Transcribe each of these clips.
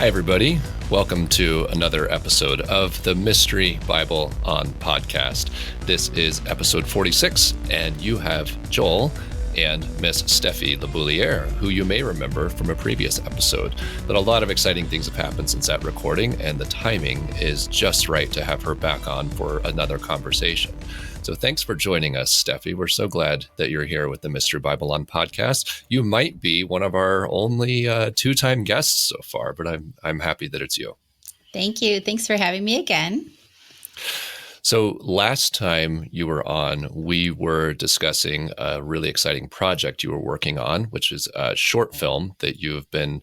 Hi, everybody. Welcome to another episode of the Mystery Bible on podcast. This is episode 46, and you have Joel and Miss Stephie Labouliere, who you may remember from a previous episode. But a lot of exciting things have happened since that recording, and the timing is just right to have her back on for another conversation. So thanks for joining us, Stephie. We're so glad that you're here with the Mystery Bible on podcast. You might be one of our only two-time guests so far, but I'm happy that it's you. Thank you. Thanks for having me again. So last time you were on, we were discussing a really exciting project you were working on, which is a short film that you've been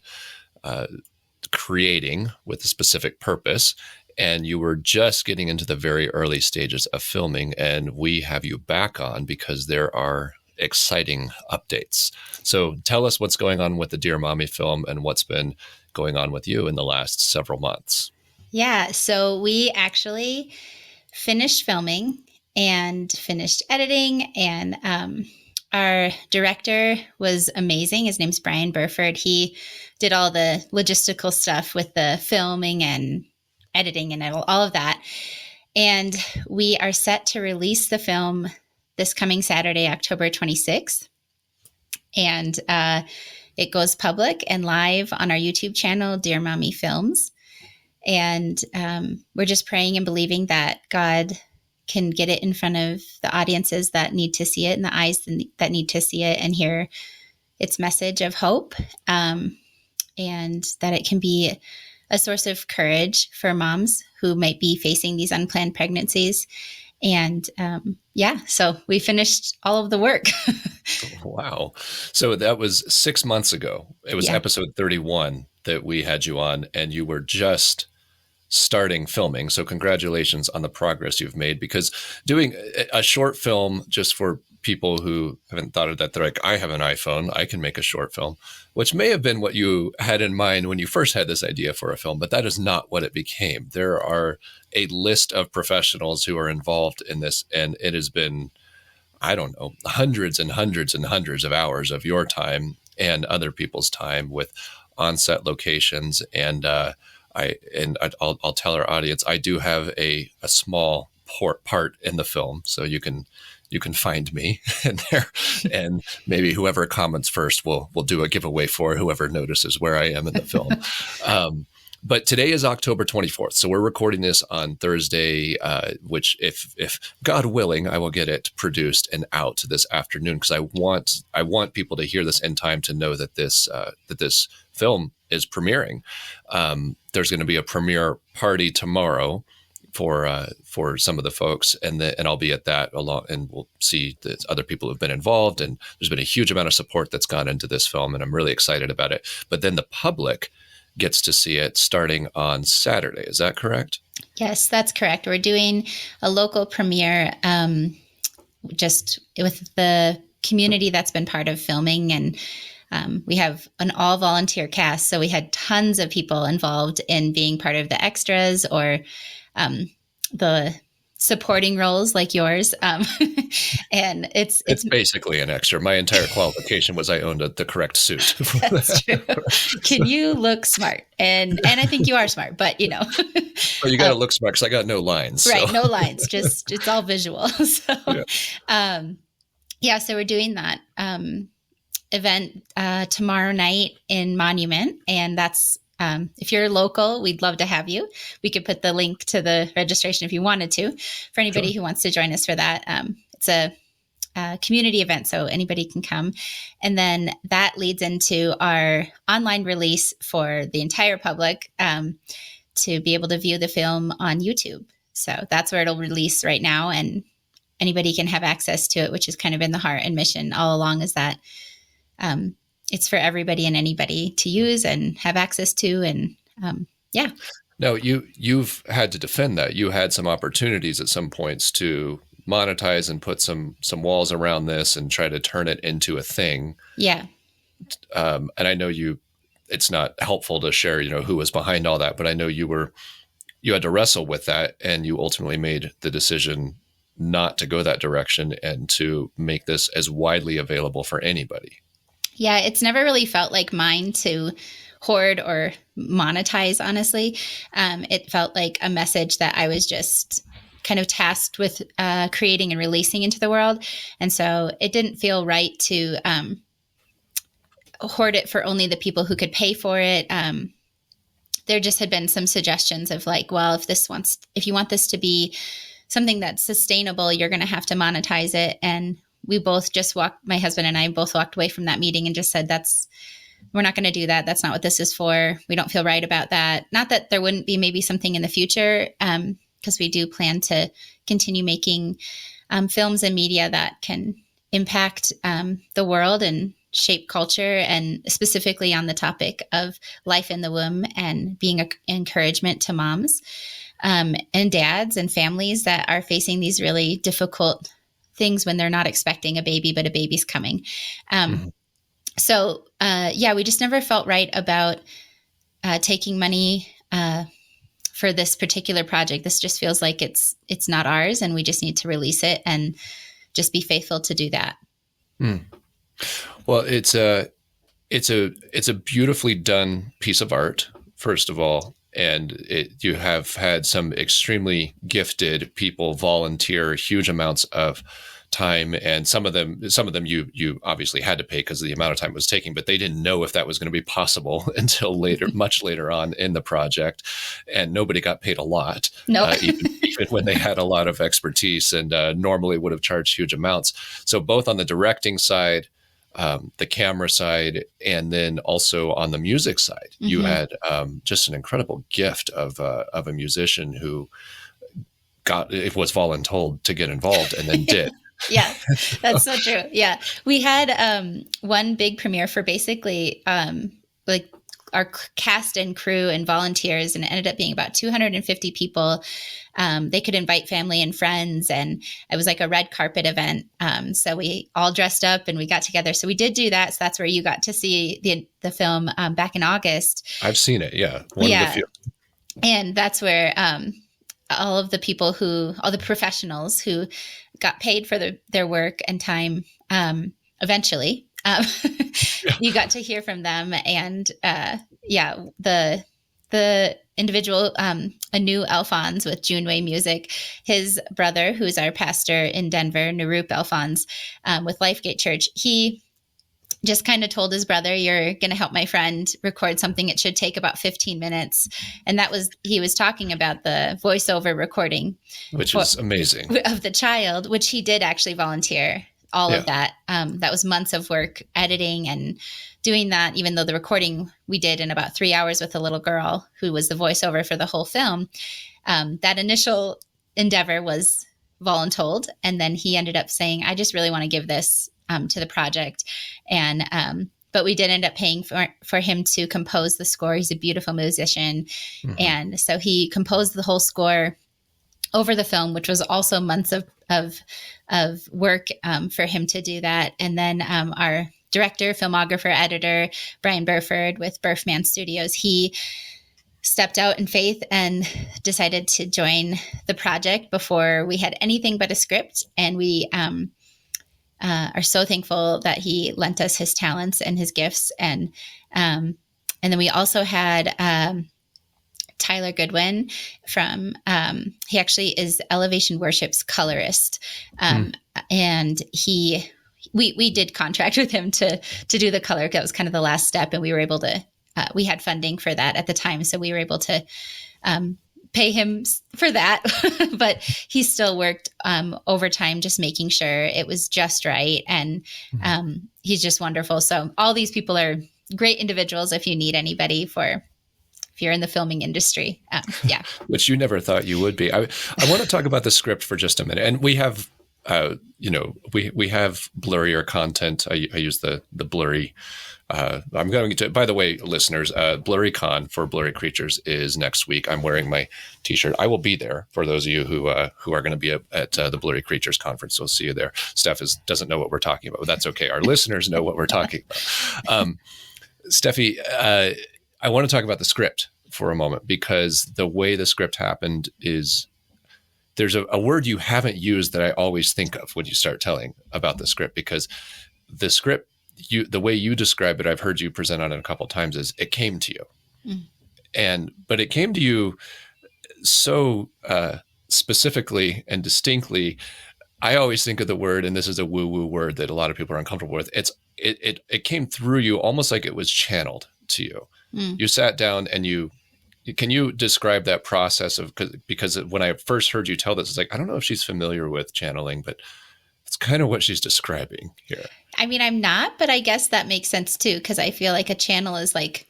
creating with a specific purpose. And you were just getting into the very early stages of filming, and we have you back on because there are exciting updates. So tell us what's going on with the Dear Mommy film and what's been going on with you in the last several months. Yeah, so we actually finished filming and finished editing, and our director was amazing. His name's Brian Burford. He did all the logistical stuff with the filming and editing and all of that. And we are set to release the film this coming Saturday, October 26th. And it goes public and live on our YouTube channel, Dear Mommy Films. And we're just praying and believing that God can get it in front of the audiences that need to see it and the eyes that need to see it and hear its message of hope. And that it can be a source of courage for moms who might be facing these unplanned pregnancies. And so we finished all of the work. Wow. So that was 6 months ago. It was episode 31 that we had you on, and you were just starting filming. So congratulations on the progress you've made, because doing a short film, just for people who haven't thought of that, they're like, I have an iPhone, I can make a short film, which may have been what you had in mind when you first had this idea for a film, but that is not what it became. There are a list of professionals who are involved in this, and it has been, I don't know, hundreds and hundreds and hundreds of hours of your time and other people's time with on-set locations. And I'll tell our audience, I do have a small part in the film, so you can find me in there, and maybe whoever comments first will do a giveaway for whoever notices where I am in the film. But today is October 24th, so we're recording this on Thursday, which if God willing, I will get it produced and out this afternoon, because I want people to hear this in time to know that this film is premiering. There's going to be a premiere party tomorrow for some of the folks, and I'll be at that along, and we'll see that other people have been involved, and there's been a huge amount of support that's gone into this film, and I'm really excited about it. But then the public gets to see it starting on Saturday. Is that correct? Yes, that's correct. We're doing a local premiere just with the community that's been part of filming, and we have an all volunteer cast. So we had tons of people involved in being part of the extras or the supporting roles like yours. And it's basically an extra. My entire qualification was I owned the correct suit. That's true. Can you look smart? And I think you are smart, but you know. Well, you got to look smart because I got no lines. Right. So. No lines. Just, it's all visual. So, so we're doing that event tomorrow night in Monument. And that's, if you're local, we'd love to have you. We could put the link to the registration if you wanted to, for anybody who wants to join us for that. It's a community event, so anybody can come. And then that leads into our online release for the entire public to be able to view the film on YouTube. So that's where it'll release right now, and anybody can have access to it, which has kind of been the heart and mission all along, is that it's for everybody and anybody to use and have access to. And No, you've had to defend that. You had some opportunities at some points to monetize and put some walls around this and try to turn it into a thing. Yeah. And I know it's not helpful to share, who was behind all that, but I know you had to wrestle with that, and you ultimately made the decision not to go that direction and to make this as widely available for anybody. Yeah, it's never really felt like mine to hoard or monetize, honestly. It felt like a message that I was just kind of tasked with creating and releasing into the world. And so it didn't feel right to hoard it for only the people who could pay for it. There just had been some suggestions of like, well, if you want this to be something that's sustainable, you're going to have to monetize it. And we both my husband and I both walked away from that meeting and just said, we're not going to do that. That's not what this is for. We don't feel right about that. Not that there wouldn't be maybe something in the future, because we do plan to continue making films and media that can impact the world and shape culture, and specifically on the topic of life in the womb and being an encouragement to moms and dads and families that are facing these really difficult things when they're not expecting a baby, but a baby's coming. So we just never felt right about taking money for this particular project. This just feels like it's not ours, and we just need to release it and just be faithful to do that. Well, it's a beautifully done piece of art, first of all, and you have had some extremely gifted people volunteer huge amounts of time, and some of them you obviously had to pay because of the amount of time it was taking, but they didn't know if that was going to be possible until later, much later on in the project, and nobody got paid a lot. No, even when they had a lot of expertise and normally would have charged huge amounts. So both on the directing side, the camera side, and then also on the music side, you had just an incredible gift of a musician who was voluntold to get involved and then did. Yeah, that's so true. Yeah. We had one big premiere for basically like our cast and crew and volunteers, and it ended up being about 250 people. They could invite family and friends, and it was like a red carpet event. So we all dressed up and we got together. So we did do that. So that's where you got to see the film back in August. I've seen it. Yeah. One of the few. And that's where all the professionals who got paid for their work and time eventually. You got to hear from them, and the individual, Anu Alphonse with Juneway Music, his brother, who's our pastor in Denver, Narup Alphonse, with Lifegate Church, he just kind of told his brother, "You're going to help my friend record something. It should take about 15 minutes." And he was talking about the voiceover recording, which is amazing, of the child, which he did actually volunteer. All of that. That was months of work editing and doing that, even though the recording we did in about 3 hours with a little girl who was the voiceover for the whole film. That initial endeavor was voluntold. And then he ended up saying, "I just really want to give this to the project." And but we did end up paying for him to compose the score. He's a beautiful musician. And so he composed the whole score over the film, which was also months of work for him to do that. And then our director, filmographer, editor, Brian Burford with Burfman Studios, he stepped out in faith and decided to join the project before we had anything but a script. And we are so thankful that he lent us his talents and his gifts. And then we also had Tyler Goodwin from, he actually is Elevation Worship's colorist. And we did contract with him to do the color. That was kind of the last step. And we were able to, we had funding for that at the time. So we were able to pay him for that, but he still worked overtime, just making sure it was just right. And he's just wonderful. So all these people are great individuals if you need anybody if you're in the filming industry. Which you never thought you would be. I want to talk about the script for just a minute. And we have, we have blurrier content. I use the blurry. I'm going to, by the way, listeners, BlurryCon for Blurry Creatures is next week. I'm wearing my t-shirt. I will be there for those of you who are going to be at the Blurry Creatures conference. We'll see you there. Steph doesn't know what we're talking about, but that's okay. Our listeners know what we're talking about. Stephie, I want to talk about the script for a moment, because the way the script happened is there's a word you haven't used that I always think of when you start telling about the script, because the script the way you describe it, I've heard you present on it a couple of times, is it came to you. But it came to you so specifically and distinctly. I always think of the word, and this is a woo-woo word that a lot of people are uncomfortable with. It came through you almost like it was channeled to you. You sat down and can you describe that process of, because when I first heard you tell this, it's like, I don't know if she's familiar with channeling, but it's kind of what she's describing here. I mean, I'm not, but I guess that makes sense too, because I feel like a channel is like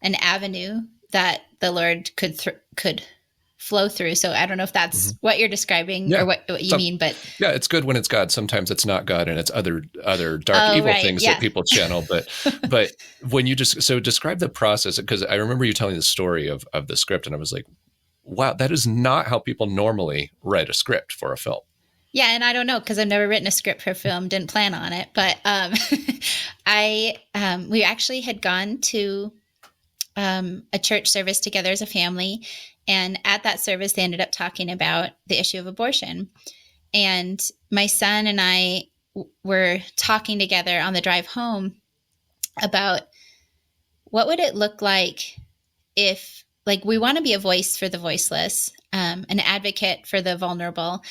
an avenue that the Lord could flow through. So I don't know if that's what you're describing or what you mean, but yeah, it's good when it's God. Sometimes it's not God, and it's other dark, evil things that people channel. But when you describe the process, because I remember you telling the story of the script, and I was like, wow, that is not how people normally write a script for a film. Yeah, and I don't know, because I've never written a script for film, didn't plan on it, but we actually had gone to a church service together as a family. And at that service, they ended up talking about the issue of abortion. And my son and I were talking together on the drive home about what would it look like if, like, we want to be a voice for the voiceless, an advocate for the vulnerable,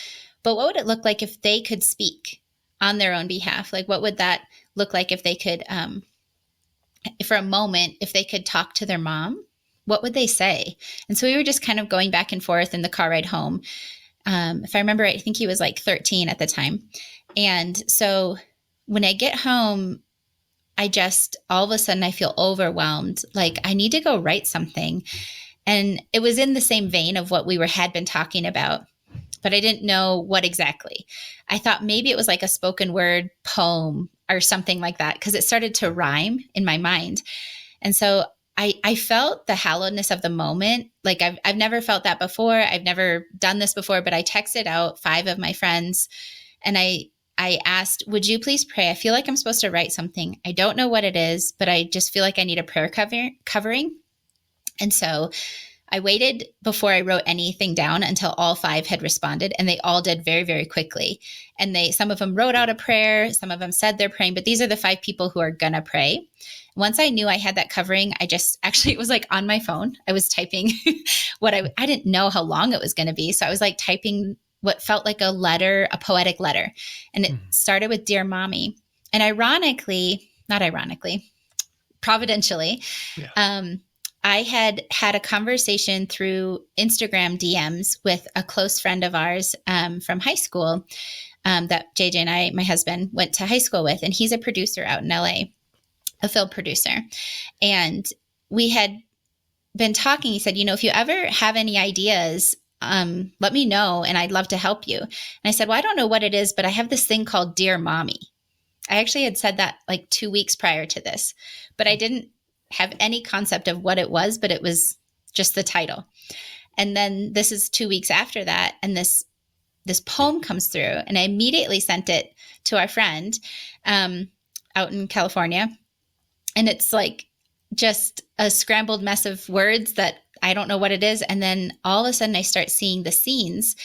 but what would it look like if they could speak on their own behalf? Like, what would that look like if they could, for a moment, if they could talk to their mom? What would they say? And so we were just kind of going back and forth in the car ride home. If I remember right, I think he was like 13 at the time. And so when I get home, all of a sudden I feel overwhelmed. Like, I need to go write something. And it was in the same vein of what we had been talking about, but I didn't know what exactly. I thought maybe it was like a spoken word poem or something like that, because it started to rhyme in my mind. And so I felt the hallowedness of the moment. Like, I've never felt that before. I've never done this before, but I texted out 5 of my friends and I asked, would you please pray? I feel like I'm supposed to write something. I don't know what it is, but I just feel like I need a prayer covering. And so I waited before I wrote anything down until all 5 had responded, and they all did very, very quickly. And some of them wrote out a prayer, some of them said they're praying, but these are the 5 people who are going to pray. Once I knew I had that covering, it was like on my phone. I was typing I didn't know how long it was going to be. So I was like typing what felt like a poetic letter. And it started with Dear Mommy. And providentially, I had a conversation through Instagram DMs with a close friend of ours from high school that JJ and I, my husband, went to high school with. And he's a producer out in LA, a film producer. And we had been talking. He said, if you ever have any ideas, let me know and I'd love to help you. And I said, well, I don't know what it is, but I have this thing called Dear Mommy. I actually had said that like 2 weeks prior to this, but I didn't have any concept of what it was, but it was just the title. And then this is 2 weeks after that. And this poem comes through, and I immediately sent it to our friend out in California. And it's like just a scrambled mess of words that I don't know what it is. And then all of a sudden I start seeing the scenes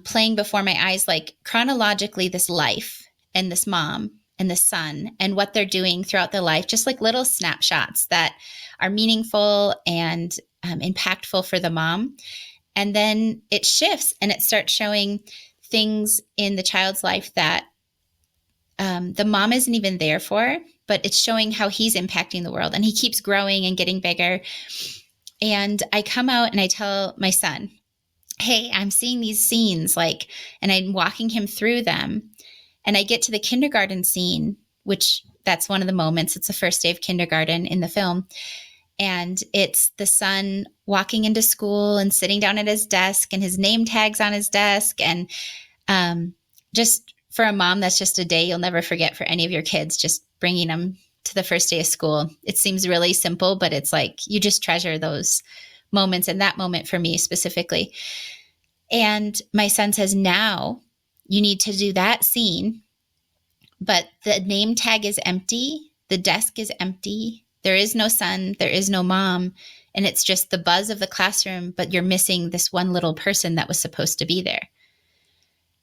playing before my eyes, like chronologically, this life and this mom and the son and what they're doing throughout their life, just like little snapshots that are meaningful and impactful for the mom. And then it shifts and it starts showing things in the child's life that the mom isn't even there for, but it's showing how he's impacting the world, and he keeps growing and getting bigger. And I come out and I tell my son, hey, I'm seeing these scenes, and I'm walking him through them. And I get to the kindergarten scene, which that's one of the moments. It's the first day of kindergarten in the film. And it's the son walking into school and sitting down at his desk, and his name tags on his desk. And just for a mom, that's just a day you'll never forget for any of your kids, just bringing them to the first day of school. It seems really simple, but it's like you just treasure those moments, and that moment for me specifically. And my son says, now you need to do that scene, but the name tag is empty. The desk is empty. There is no son. There is no mom. And it's just the buzz of the classroom, but you're missing this one little person that was supposed to be there.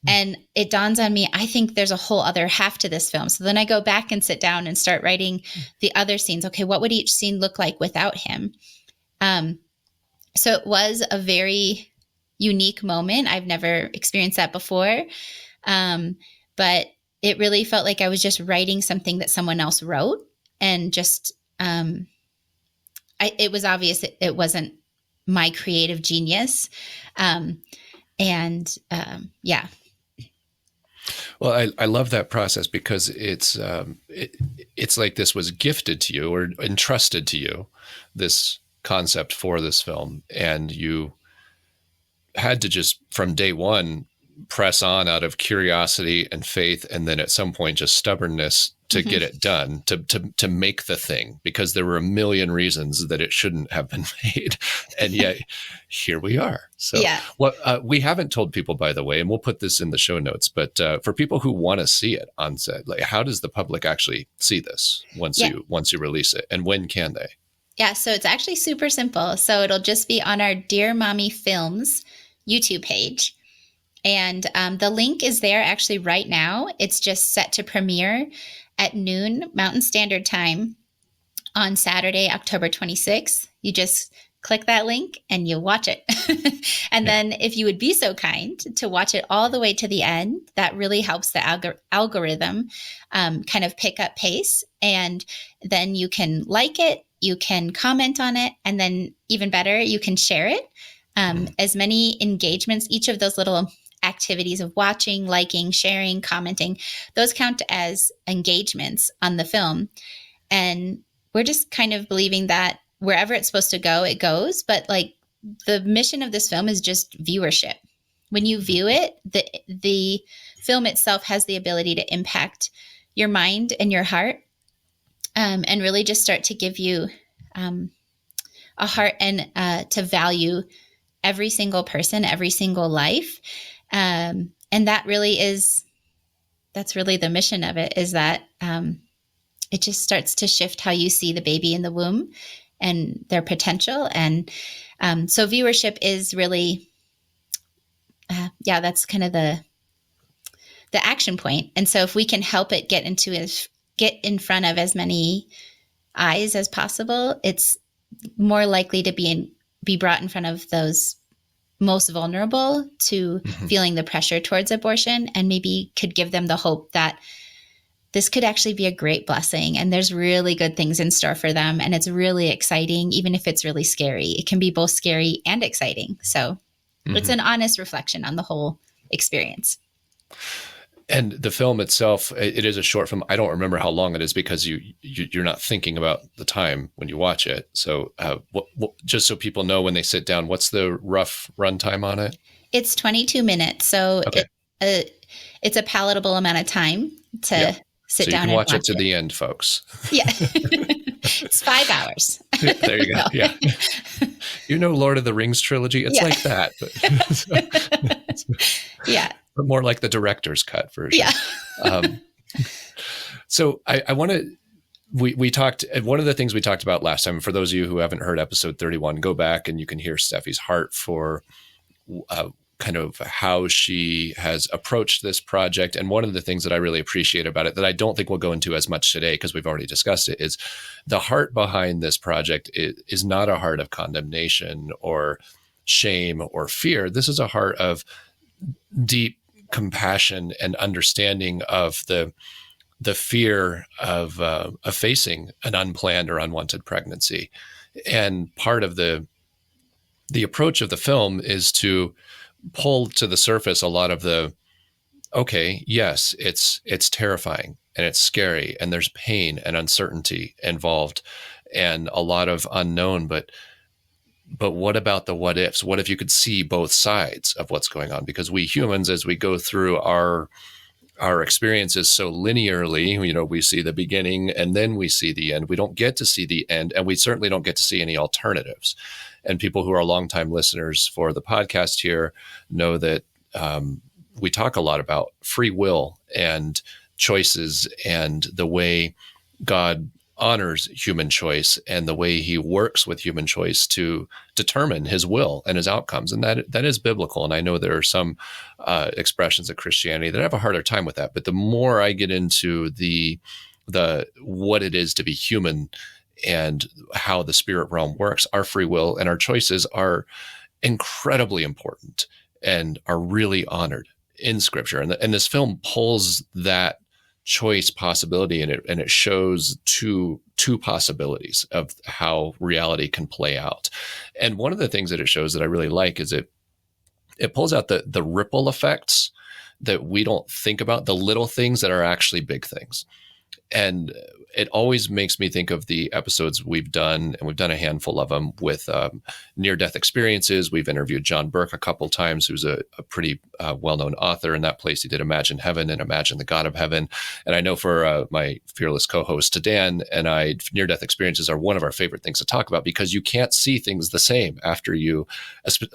And it dawns on me, I think there's a whole other half to this film. So then I go back and sit down and start writing the other scenes. Okay, what would each scene look like without him? So it was a very unique moment. I've never experienced that before. But it really felt like I was just writing something that someone else wrote, and just, it was obvious it wasn't my creative genius. Yeah. Well, I love that process because it's like this was gifted to you or entrusted to you, this concept for this film, and you had to just from day one press on out of curiosity and faith, and then at some point just stubbornness to get it done, to make the thing, because there were a million reasons that it shouldn't have been made, and yet here we are. So what we haven't told people, by the way, and we'll put this in the show notes, but for people who want to see it on set, like, how does the public actually see this once you release it, and when can they? Yeah, so it's actually super simple. So it'll just be on our Dear Mommy Films YouTube page. And the link is there actually right now. It's just set to premiere at noon Mountain Standard Time on Saturday, October 26th. You just click that link and you'll watch it. And then if you would be so kind to watch it all the way to the end, that really helps the algorithm kind of pick up pace. And then you can like it, you can comment on it, and then even better, you can share it. As many engagements, each of those little activities of watching, liking, sharing, commenting, those count as engagements on the film. And we're just kind of believing that wherever it's supposed to go, it goes. But like, the mission of this film is just viewership. When you view it, the film itself has the ability to impact your mind and your heart, and really just start to give you a heart and to value every single person, every single life. And that's really the mission of it, is that it just starts to shift how you see the baby in the womb and their potential. And so viewership is really, that's kind of the action point. And so if we can help it get in front of as many eyes as possible, it's more likely to be brought in front of those most vulnerable to feeling the pressure towards abortion, and maybe could give them the hope that this could actually be a great blessing, and there's really good things in store for them, and it's really exciting, even if it's really scary. It can be both scary and exciting. So it's an honest reflection on the whole experience. And the film itself, it is a short film. I don't remember how long it is, because you're not thinking about the time when you watch it. So just so people know when they sit down, what's the rough runtime on it? It's 22 minutes. So it's a palatable amount of time to sit down and watch it. You can watch it to the end, folks. Yeah. It's 5 hours. There you go. Yeah. Lord of the Rings trilogy. It's like that. Yeah. But more like the director's cut version. Yeah. So I want to, we talked, one of the things we talked about last time, for those of you who haven't heard episode 31, go back and you can hear Stephie's heart for kind of how she has approached this project. And one of the things that I really appreciate about it, that I don't think we'll go into as much today because we've already discussed it, is the heart behind this project is not a heart of condemnation or shame or fear. This is a heart of deep compassion and understanding of the fear of facing an unplanned or unwanted pregnancy. And part of the approach of the film is to pull to the surface a lot of yes, it's terrifying and it's scary and there's pain and uncertainty involved and a lot of unknown, but what about the what ifs? What if you could see both sides of what's going on? Because we humans, as we go through our experiences so linearly, we see the beginning and then we see the end. We don't get to see the end, and we certainly don't get to see any alternatives. And people who are longtime listeners for the podcast here know that we talk a lot about free will and choices and the way God honors human choice and the way he works with human choice to determine his will and his outcomes. And that is biblical. And I know there are some expressions of Christianity that have a harder time with that. But the more I get into the what it is to be human and how the spirit realm works, our free will and our choices are incredibly important and are really honored in Scripture. And this film pulls that choice possibility in it, and it shows two possibilities of how reality can play out. And one of the things that it shows that I really like is it pulls out the ripple effects that we don't think about, the little things that are actually big things. And it always makes me think of the episodes we've done, and we've done a handful of them with near-death experiences. We've interviewed John Burke a couple times, who's a pretty well-known author in that place. He did Imagine Heaven and Imagine the God of Heaven. And I know for my fearless co-host, Dan, and I, near-death experiences are one of our favorite things to talk about, because you can't see things the same after you,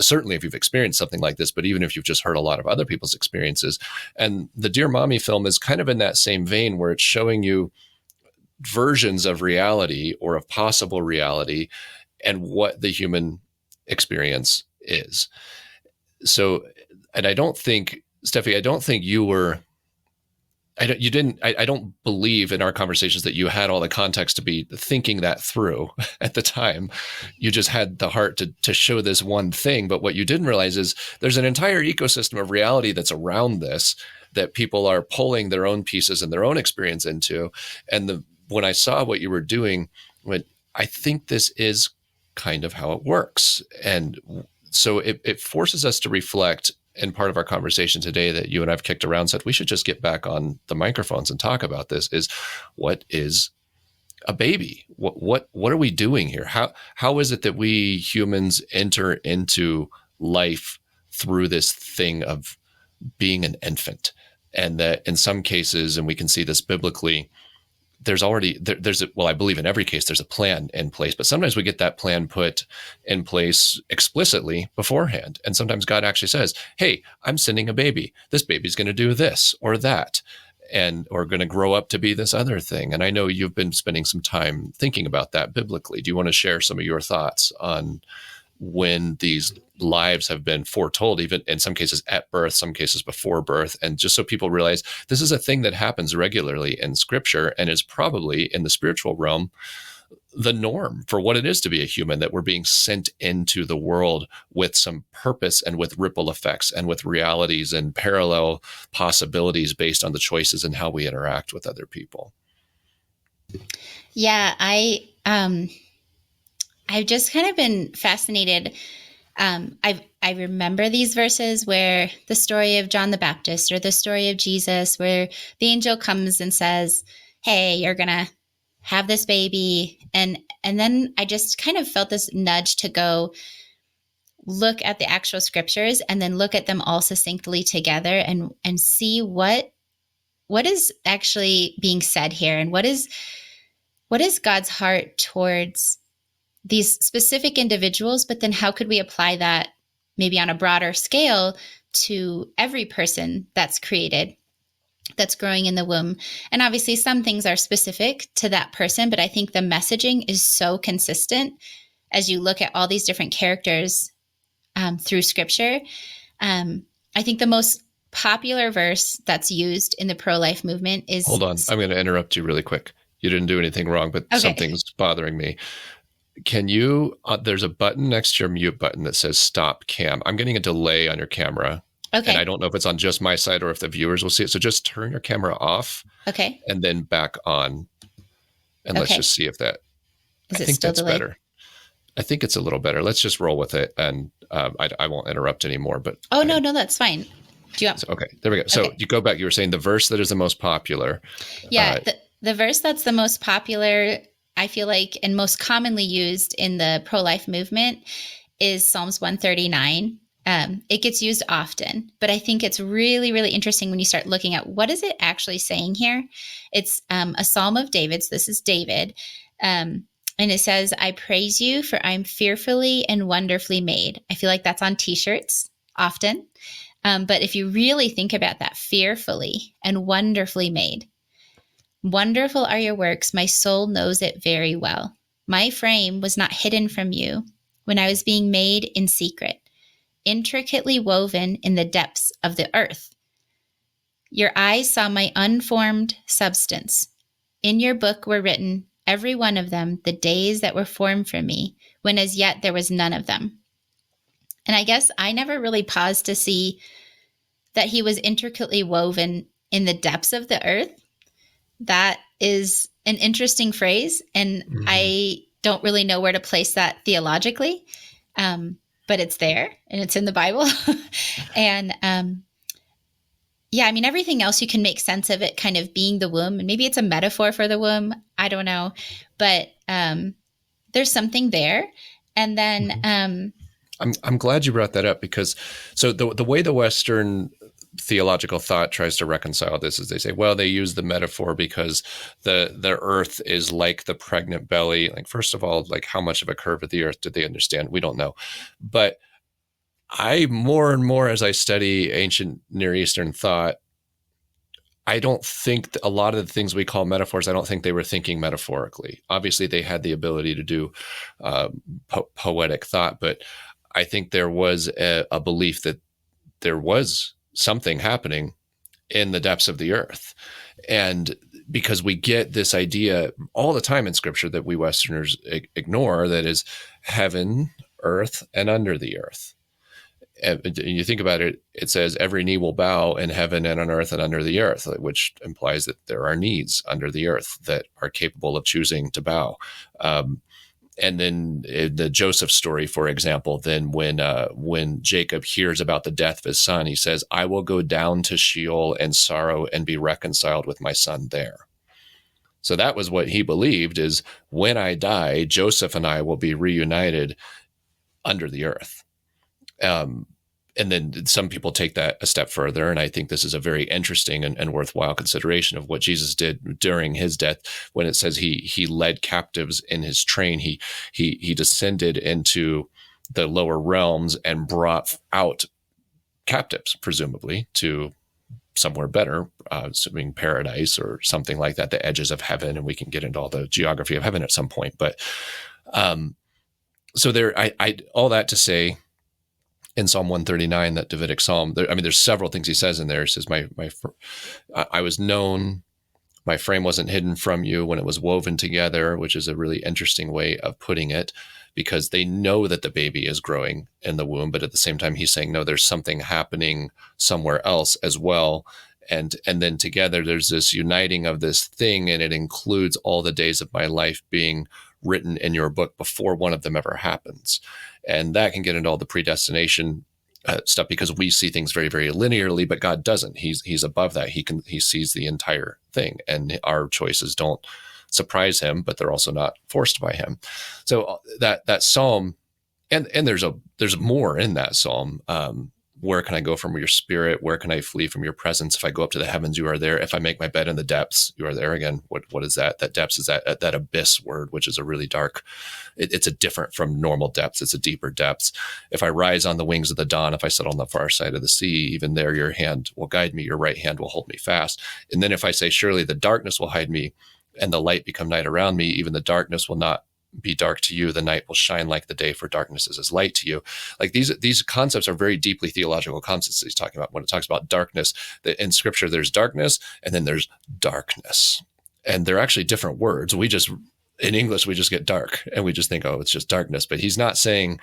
certainly if you've experienced something like this, but even if you've just heard a lot of other people's experiences. And the Dear Mommy film is kind of in that same vein, where it's showing you versions of reality or of possible reality and what the human experience is. So, and I don't think, Stephie, I don't think you were, I don't believe in our conversations that you had all the context to be thinking that through at the time. You just had the heart to show this one thing. But what you didn't realize is there's an entire ecosystem of reality that's around this, that people are pulling their own pieces and their own experience into. And when I saw what you were doing, I think this is kind of how it works. And so it forces us to reflect. And part of our conversation today that you and I've kicked around, said we should just get back on the microphones and talk about this, is what is a baby? What are we doing here? How is it that we humans enter into life through this thing of being an infant? And that in some cases, and we can see this biblically, there's I believe in every case there's a plan in place, but sometimes we get that plan put in place explicitly beforehand. And sometimes God actually says, hey, I'm sending a baby. This baby's going to do this or that, or going to grow up to be this other thing. And I know you've been spending some time thinking about that biblically. Do you want to share some of your thoughts on when these lives have been foretold, even in some cases at birth, some cases before birth, and just so people realize this is a thing that happens regularly in Scripture and is probably in the spiritual realm the norm for what it is to be a human, that we're being sent into the world with some purpose and with ripple effects and with realities and parallel possibilities based on the choices and how we interact with other people. Yeah, I've just kind of been fascinated. I remember these verses where the story of John the Baptist or the story of Jesus, where the angel comes and says, hey, you're going to have this baby. And then I just kind of felt this nudge to go look at the actual scriptures and then look at them all succinctly together and see what is actually being said here, and what is God's heart towards these specific individuals, but then how could we apply that maybe on a broader scale to every person that's created, that's growing in the womb. And obviously some things are specific to that person, but I think the messaging is so consistent as you look at all these different characters through Scripture. I think the most popular verse that's used in the pro-life movement is... Hold on, I'm going to interrupt you really quick. You didn't do anything wrong, but okay. Something's bothering me. Can you, there's a button next to your mute button that says stop cam. I'm getting a delay on your camera. Okay. And I don't know if it's on just my side or if the viewers will see it. So just turn your camera off. Okay. And then back on. And let's just see if that, is I it think still that's delayed? better. I think it's a little better. Let's just roll with it. And I won't interrupt anymore, but. No, that's fine. Do you want? Okay, there we go. So you go back, you were saying the verse that is the most popular. Yeah. The verse that's the most popular, I feel like, and most commonly used in the pro-life movement is Psalms 139. It gets used often, but I think it's really, really interesting when you start looking at what is it actually saying here. It's a Psalm of David. So this is David. And it says, I praise you for I'm fearfully and wonderfully made. I feel like that's on t-shirts often. But if you really think about that, fearfully and wonderfully made, Wonderful are your works. My soul knows it very well. My frame was not hidden from you when I was being made in secret, intricately woven in the depths of the earth. Your eyes saw my unformed substance. In your book were written, every one of them, the days that were formed for me, when as yet there was none of them. And I guess I never really paused to see that he was intricately woven in the depths of the earth. That is an interesting phrase, and I don't really know where to place that theologically, but it's there and it's in the Bible. And yeah, I mean, everything else you can make sense of it kind of being the womb, and maybe it's a metaphor for the womb. I don't know, but there's something there. And then I'm glad you brought that up, because so the way the Western theological thought tries to reconcile this is they say, well, they use the metaphor because the earth is like the pregnant belly. Like, first of all, like, how much of a curve of the earth did they understand? We don't know. But I more and more, as I study ancient Near Eastern thought, I don't think a lot of the things we call metaphors, I don't think they were thinking metaphorically. Obviously, they had the ability to do poetic thought, but I think there was a belief that there was something happening in the depths of the earth. And because we get this idea all the time in scripture that we Westerners ignore, that is heaven, earth, and under the earth. And you think about it, it says every knee will bow in heaven and on earth and under the earth, which implies that there are knees under the earth that are capable of choosing to bow. And then the Joseph story, for example, then when Jacob hears about the death of his son, he says, I will go down to Sheol and sorrow and be reconciled with my son there. So that was what he believed, is when I die, Joseph and I will be reunited under the earth. And then some people take that a step further, and I think this is a very interesting and worthwhile consideration of what Jesus did during his death. When it says he led captives in his train, he descended into the lower realms and brought out captives, presumably to somewhere better, assuming paradise or something like that, the edges of heaven, and we can get into all the geography of heaven at some point. But so there, I all that to say, in Psalm 139, that Davidic psalm, there's several things he says in there. He says, I was known, my frame wasn't hidden from you when it was woven together, which is a really interesting way of putting it, because they know that the baby is growing in the womb, but at the same time, he's saying, no, there's something happening somewhere else as well. And then together, there's this uniting of this thing, and it includes all the days of my life being written in your book before one of them ever happens. And that can get into all the predestination stuff, because we see things very, very linearly, but God doesn't. He's above that. He sees the entire thing, and our choices don't surprise him, but they're also not forced by him. So that psalm, and there's more in that psalm. Where can I go from your spirit? Where can I flee from your presence? If I go up to the heavens, you are there. If I make my bed in the depths, you are there. Again, what is that? That depths is that abyss word, which is a really dark, it's a different from normal depths. It's a deeper depths. If I rise on the wings of the dawn, if I sit on the far side of the sea, even there your hand will guide me, your right hand will hold me fast. And then if I say, surely the darkness will hide me and the light become night around me, even the darkness will not be dark to you, the night will shine like the day, for darkness is as light to you. Like these concepts are very deeply theological concepts that he's talking about when it talks about darkness. That in scripture there's darkness and then there's darkness, and they're actually different words. In English we just get dark and we just think, oh, it's just darkness. But he's not saying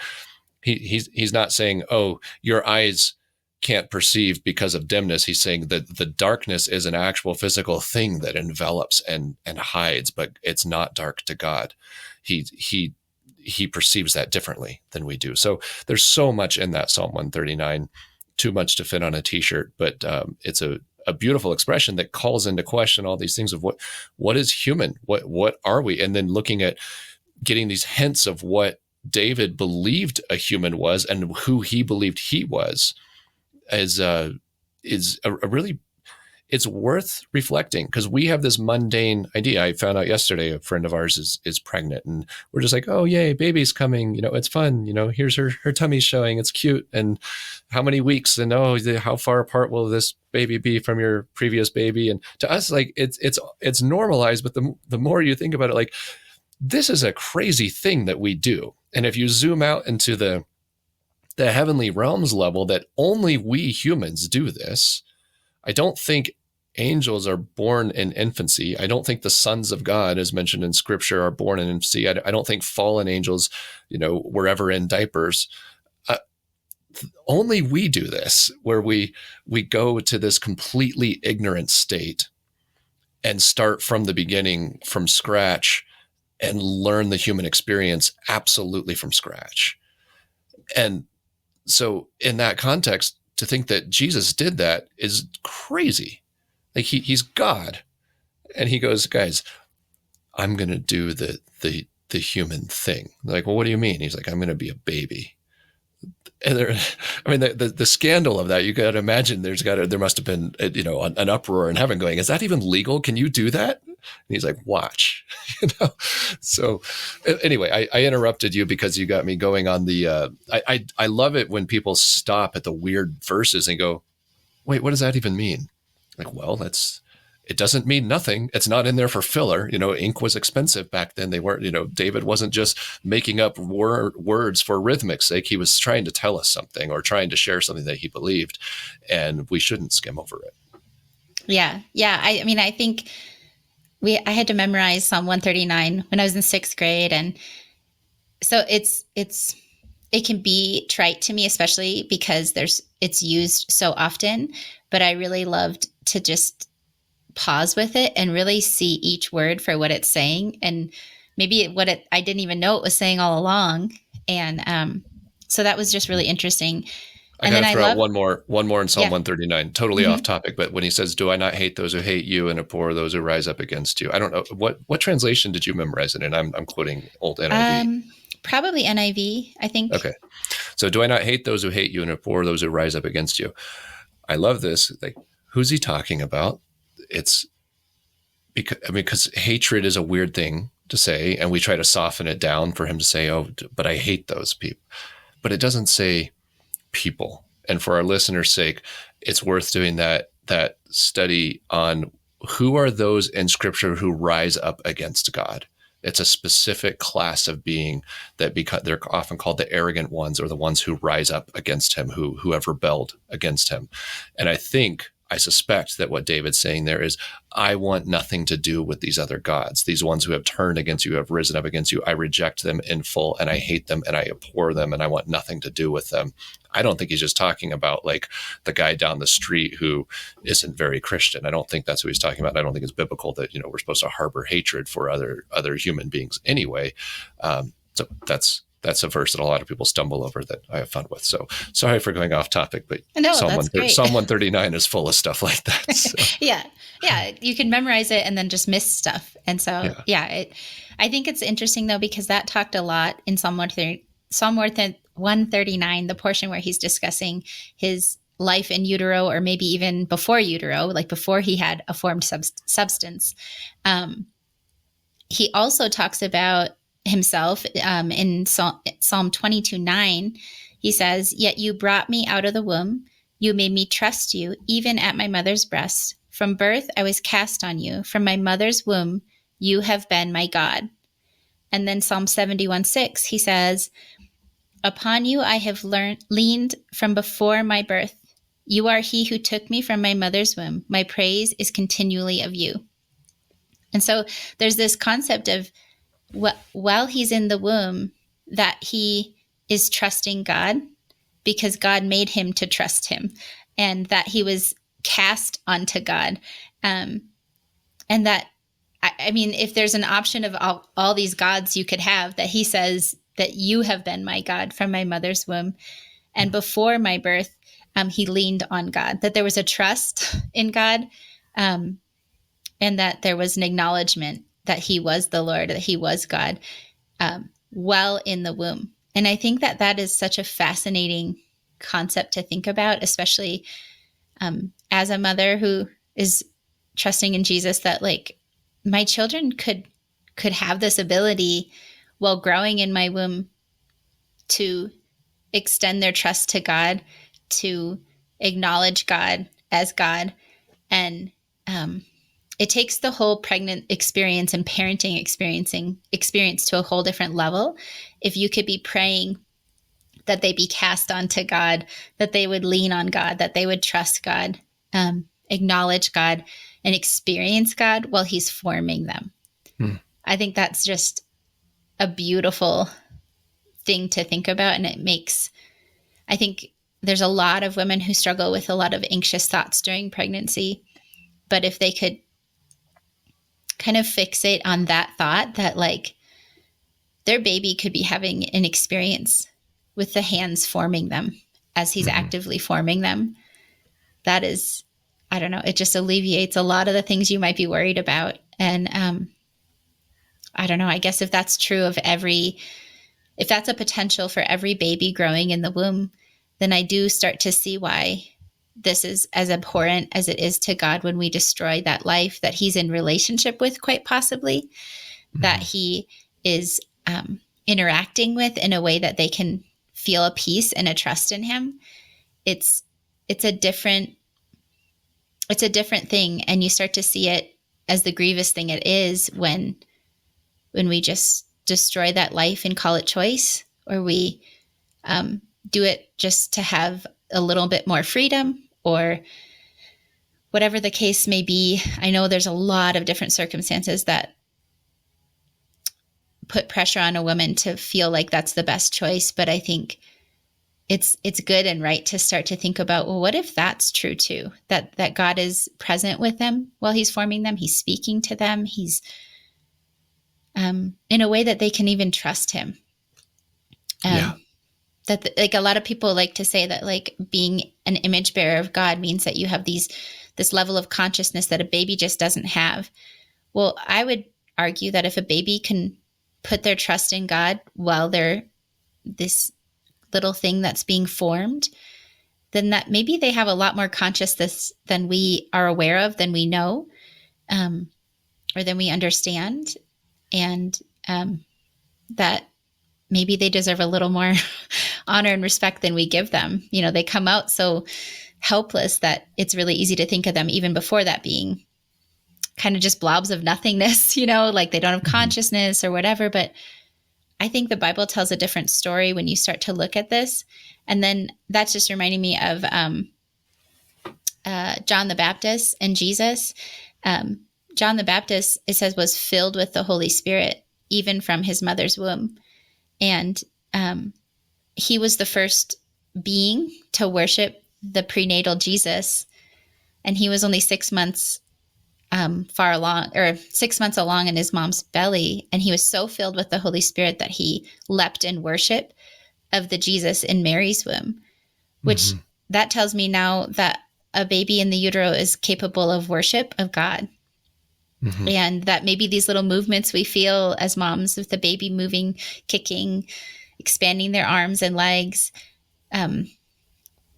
he's not saying, oh, your eyes can't perceive because of dimness. He's saying that the darkness is an actual physical thing that envelops and hides, but it's not dark to God. He perceives that differently than we do. So there's so much in that Psalm 139, too much to fit on a t-shirt, but it's a beautiful expression that calls into question all these things of what is human? What are we? And then looking at getting these hints of what David believed a human was and who he believed he was is a really it's worth reflecting, because we have this mundane idea. I found out yesterday a friend of ours is pregnant, and we're just like, oh, yay, baby's coming. It's fun. Here's her tummy showing. It's cute. And how many weeks? And how far apart will this baby be from your previous baby? And to us, like it's normalized. But the more you think about it, like this is a crazy thing that we do. And if you zoom out into the heavenly realms level, that only we humans do this. I don't think angels are born in infancy. I don't think the sons of God, as mentioned in scripture, are born in infancy. I don't think fallen angels, were ever in diapers. Only we do this, where we go to this completely ignorant state and start from the beginning, from scratch, and learn the human experience absolutely from scratch. And so in that context, to think that Jesus did that is crazy. Like he's God, and he goes, guys, I'm going to do the human thing. They're like, well, what do you mean? He's like, I'm going to be a baby. And the scandal of that, you got to imagine there must have been, an uproar in heaven going, is that even legal? Can you do that? And he's like, watch, So anyway, I interrupted you because you got me going on the, I love it when people stop at the weird verses and go, wait, what does that even mean? Like, well, it doesn't mean nothing. It's not in there for filler. Ink was expensive back then. They weren't, David wasn't just making up words for rhythmic's sake. He was trying to tell us something, or trying to share something that he believed, and we shouldn't skim over it. Yeah. Yeah. I think I had to memorize Psalm 139 when I was in 6th grade. And so it can be trite to me, especially because it's used so often, but I really loved to just pause with it and really see each word for what it's saying, and maybe I didn't even know it was saying all along. And so that was just really interesting. I got to throw out one more in Psalm 139, totally off topic. But when he says, do I not hate those who hate you and abhor those who rise up against you? I don't know. What translation did you memorize it in? I'm quoting old NIV. Probably NIV, I think. Okay. So do I not hate those who hate you and abhor those who rise up against you? I love this. Like, who's he talking about? It's because hatred is a weird thing to say, and we try to soften it down for him to say, oh, but I hate those people. But it doesn't say people. And for our listeners' sake, it's worth doing that study on who are those in scripture who rise up against God. It's a specific class of being that they're often called the arrogant ones, or the ones who rise up against him, who have rebelled against him. And I suspect that what David's saying there is, I want nothing to do with these other gods, these ones who have turned against you, have risen up against you. I reject them in full, and I hate them, and I abhor them, and I want nothing to do with them. I don't think he's just talking about like the guy down the street who isn't very Christian. I don't think that's what he's talking about. I don't think it's biblical that, we're supposed to harbor hatred for other human beings anyway. So that's a verse that a lot of people stumble over that I have fun with. So sorry for going off topic, but no, Psalm 139 is full of stuff like that. So. Yeah. You can memorize it and then just miss stuff. And so, I think it's interesting though, because that talked a lot in Psalm 139, the portion where he's discussing his life in utero, or maybe even before utero, like before he had a formed substance. He also talks about himself in Psalm 22:9. He says, yet you brought me out of the womb. You made me trust you, even at my mother's breast. From birth, I was cast on you. From my mother's womb, you have been my God. And then Psalm 71:6, he says, upon you I have leaned from before my birth. You are he who took me from my mother's womb. My praise is continually of you. And so there's this concept of while he's in the womb, that he is trusting God because God made him to trust him, and that he was cast onto God. And that, if there's an option of all these gods you could have, that he says that you have been my God from my mother's womb. And before my birth, he leaned on God, that there was a trust in God, and that there was an acknowledgement that he was the Lord, that he was God, while in the womb. And I think that is such a fascinating concept to think about, especially as a mother who is trusting in Jesus, that like my children could have this ability while growing in my womb to extend their trust to God, to acknowledge God as God. And it takes the whole pregnant experience and parenting experience to a whole different level. If you could be praying that they be cast onto God, that they would lean on God, that they would trust God, acknowledge God, and experience God while he's forming them. I think that's just a beautiful thing to think about. And it makes, I think there's a lot of women who struggle with a lot of anxious thoughts during pregnancy. But if they could kind of fixate on that thought, that like their baby could be having an experience with the hands forming them as he's actively forming them, that is, I don't know, it just alleviates a lot of the things you might be worried about. And I don't know, I guess if that's true of if that's a potential for every baby growing in the womb, then I do start to see why this is as abhorrent as it is to God when we destroy that life that he's in relationship with, quite possibly, that he is interacting with in a way that they can feel a peace and a trust in him. It's a different thing. And you start to see it as the grievous thing it is when we just destroy that life and call it choice, or we do it just to have a little bit more freedom, or whatever the case may be. I know there's a lot of different circumstances that put pressure on a woman to feel like that's the best choice. But I think it's good and right to start to think about, well, what if that's true too? That God is present with them while he's forming them. He's speaking to them. He's in a way that they can even trust him. That like a lot of people like to say that like being an image bearer of God means that you have this level of consciousness that a baby just doesn't have. Well, I would argue that if a baby can put their trust in God while they're this little thing that's being formed, then that maybe they have a lot more consciousness than we are aware of, than we know, or than we understand. And that maybe they deserve a little more honor and respect than we give them. You know, they come out so helpless that it's really easy to think of them even before that being kind of just blobs of nothingness, you know, like they don't have consciousness or whatever. But I think the Bible tells a different story when you start to look at this. And then that's just reminding me of John the Baptist and Jesus. John the Baptist, it says, was filled with the Holy Spirit, even from his mother's womb. And he was the first being to worship the prenatal Jesus. And he was only 6 months 6 months along in his mom's belly. And he was so filled with the Holy Spirit that he leapt in worship of the Jesus in Mary's womb, which that tells me now that a baby in the utero is capable of worship of God. And that maybe these little movements we feel as moms with the baby moving, kicking, expanding their arms and legs,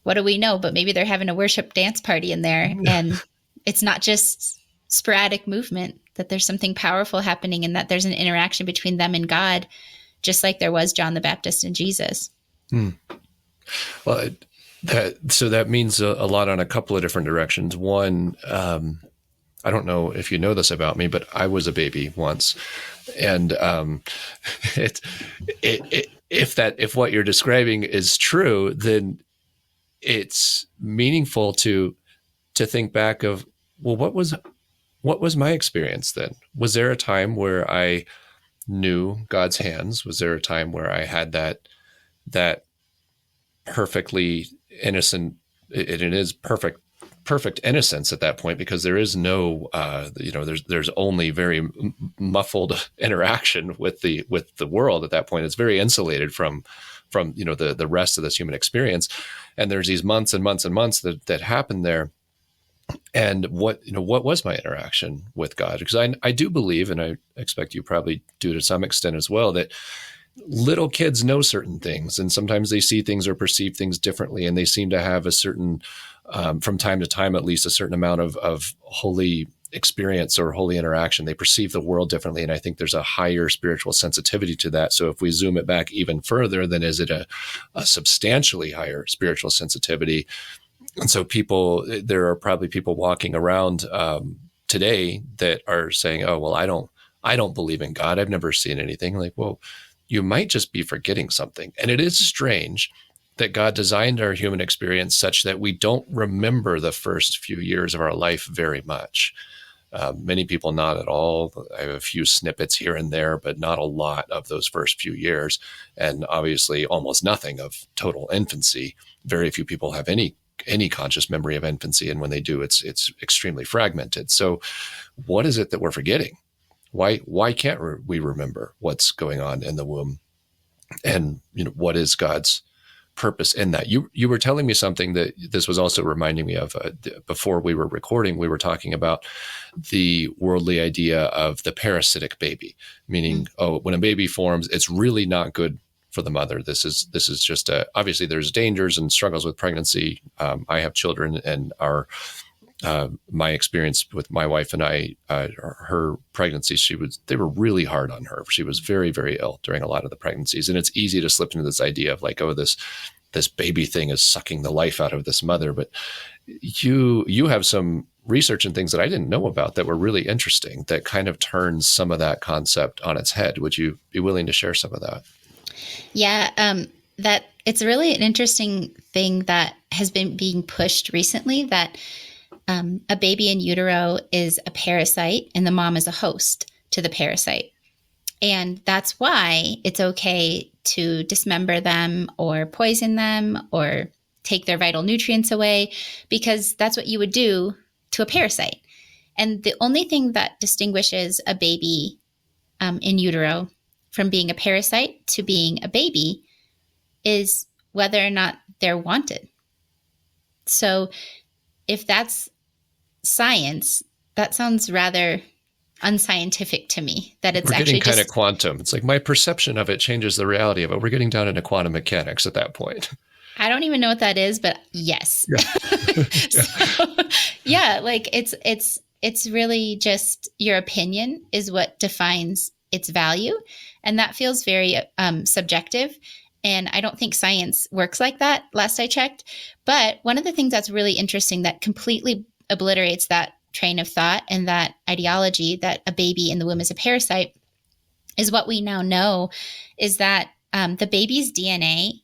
what do we know? But maybe they're having a worship dance party in there. And it's not just sporadic movement, that there's something powerful happening, and that there's an interaction between them and God, just like there was John the Baptist and Jesus. Well, that means a lot on a couple of different directions. One, I don't know if you know this about me, but I was a baby once, and if what you're describing is true, then it's meaningful to think back of, well, what was my experience then? Was there a time where I knew God's hands? Was there a time where I had that perfectly innocent? It is perfect innocence at that point, because there is no, there's only very muffled interaction with the world at that point. It's very insulated from the rest of this human experience. And there's these months and months and months that happen there. And what was my interaction with God? Because I do believe, and I expect you probably do to some extent as well, that little kids know certain things, and sometimes they see things or perceive things differently, and they seem to have a certain, from time to time at least, a certain amount of holy experience or holy interaction. They perceive the world differently, and I think there's a higher spiritual sensitivity to that. So if we zoom it back even further, then is it a substantially higher spiritual sensitivity? And so there are probably people walking around today that are saying, "Oh, well, I don't believe in God. I've never seen anything." Like, well, you might just be forgetting something. And it is strange that God designed our human experience such that we don't remember the first few years of our life very much. Many people not at all. I have a few snippets here and there, but not a lot of those first few years. And obviously almost nothing of total infancy. Very few people have any conscious memory of infancy. And when they do, it's extremely fragmented. So what is it that we're forgetting? Why can't we remember what's going on in the womb? And what is God's purpose in that? You were telling me something that this was also reminding me of. Before we were recording, we were talking about the worldly idea of the parasitic baby, meaning, when a baby forms, it's really not good for the mother. This is just obviously there's dangers and struggles with pregnancy. I have children, and my experience with my wife and I, her pregnancy, they were really hard on her. She was very, very ill during a lot of the pregnancies. And it's easy to slip into this idea of like, oh, this baby thing is sucking the life out of this mother. But you have some research and things that I didn't know about that were really interesting, that kind of turns some of that concept on its head. Would you be willing to share some of that? Yeah, that it's really an interesting thing that has been being pushed recently, that a baby in utero is a parasite and the mom is a host to the parasite. And that's why it's okay to dismember them or poison them or take their vital nutrients away, because that's what you would do to a parasite. And the only thing that distinguishes a baby in utero from being a parasite to being a baby is whether or not they're wanted. So if that's science, that sounds rather unscientific to me, that it's we're actually getting kind of quantum. It's like my perception of it changes the reality of it. We're getting down into quantum mechanics at that point. I don't even know what that is, but yes. Yeah. So, yeah, like it's really just your opinion is what defines its value. And that feels very subjective. And I don't think science works like that, last I checked. But one of the things that's really interesting that completely obliterates that train of thought and that ideology that a baby in the womb is a parasite is what we now know is that the baby's DNA,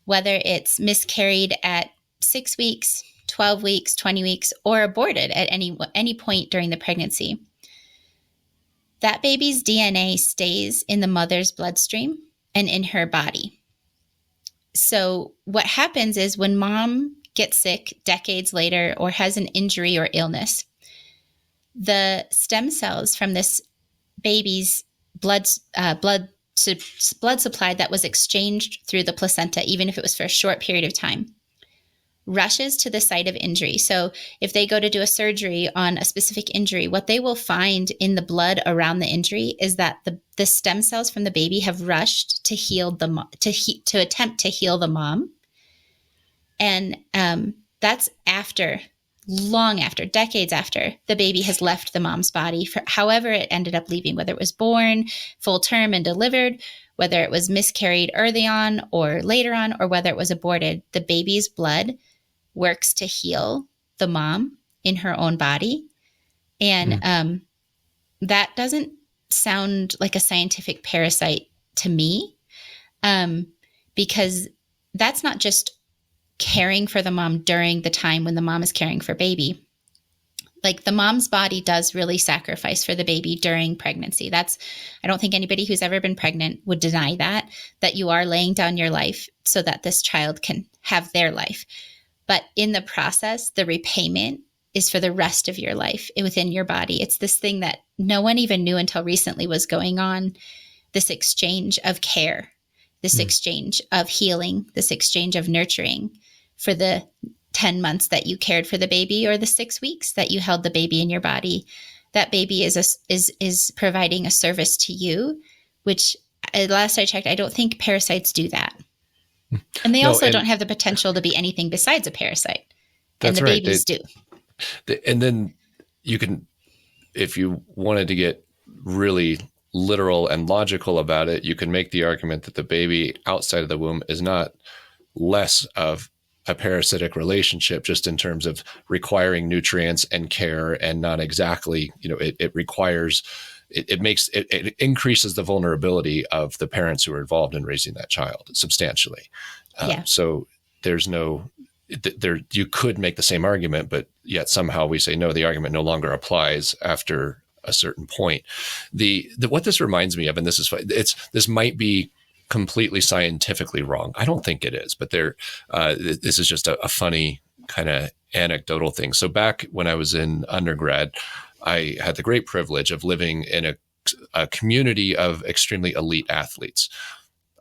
whether it's miscarried at 6 weeks, 12 weeks, 20 weeks, or aborted at any point during the pregnancy, that baby's DNA stays in the mother's bloodstream and in her body. So what happens is when mom gets sick decades later or has an injury or illness, the stem cells from this baby's blood supply that was exchanged through the placenta, even if it was for a short period of time, rushes to the site of injury. So if they go to do a surgery on a specific injury, what they will find in the blood around the injury is that the stem cells from the baby have rushed to heal to attempt to heal the mom. And that's long after, decades after the baby has left the mom's body, for however it ended up leaving, whether it was born full term and delivered, whether it was miscarried early on or later on, or whether it was aborted, the baby's blood works to heal the mom in her own body. And that doesn't sound like a scientific parasite to me, because that's not just caring for the mom during the time when the mom is caring for baby. Like the mom's body does really sacrifice for the baby during pregnancy. I don't think anybody who's ever been pregnant would deny that you are laying down your life so that this child can have their life. But in the process, the repayment is for the rest of your life within your body. It's this thing that no one even knew until recently was going on, this exchange of care, this exchange of healing, this exchange of nurturing for the 10 months that you cared for the baby or the 6 weeks that you held the baby in your body. That baby is providing a service to you, which last I checked, I don't think parasites do that. And they No, also don't have the potential to be anything besides a parasite. And that's the right. babies do. And then you can, if you wanted to get really literal and logical about it, you can make the argument that the baby outside of the womb is not less of a parasitic relationship, just in terms of requiring nutrients and care, and not exactly, it requires, it increases the vulnerability of the parents who are involved in raising that child substantially. Yeah. So there's no, you could make the same argument, but yet somehow we say, no, the argument no longer applies after a certain point. What this reminds me of, and this might be completely scientifically wrong. I don't think it is, but this is just a funny kind of anecdotal thing. So back when I was in undergrad, I had the great privilege of living in a community of extremely elite athletes.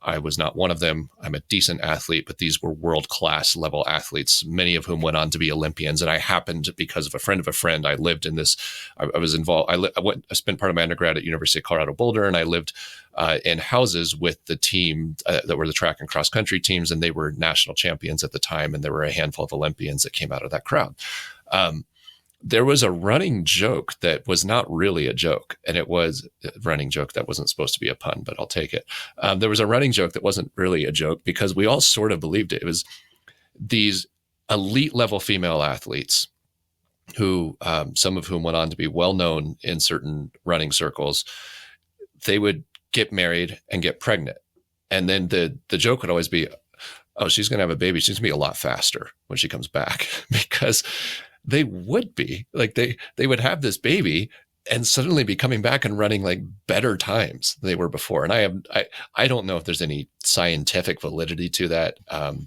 I was not one of them. I'm a decent athlete, but these were world-class level athletes, many of whom went on to be Olympians. And I happened, because of a friend, I lived in this, I was involved, I spent part of my undergrad at University of Colorado Boulder, and I lived in houses with the team that were the track and cross country teams, and they were national champions at the time. And there were a handful of Olympians that came out of that crowd. There was a running joke that was not really a joke. And it was a running joke that wasn't supposed to be a pun, but I'll take it. There was a running joke that wasn't really a joke because we all sort of believed it. It was these elite level female athletes who, some of whom went on to be well known in certain running circles. They would get married and get pregnant. And then the joke would always be, oh, she's going to have a baby. She's going to be a lot faster when she comes back, because they would be like, they would have this baby and suddenly be coming back and running like better times than they were before. And I don't know if there's any scientific validity to that.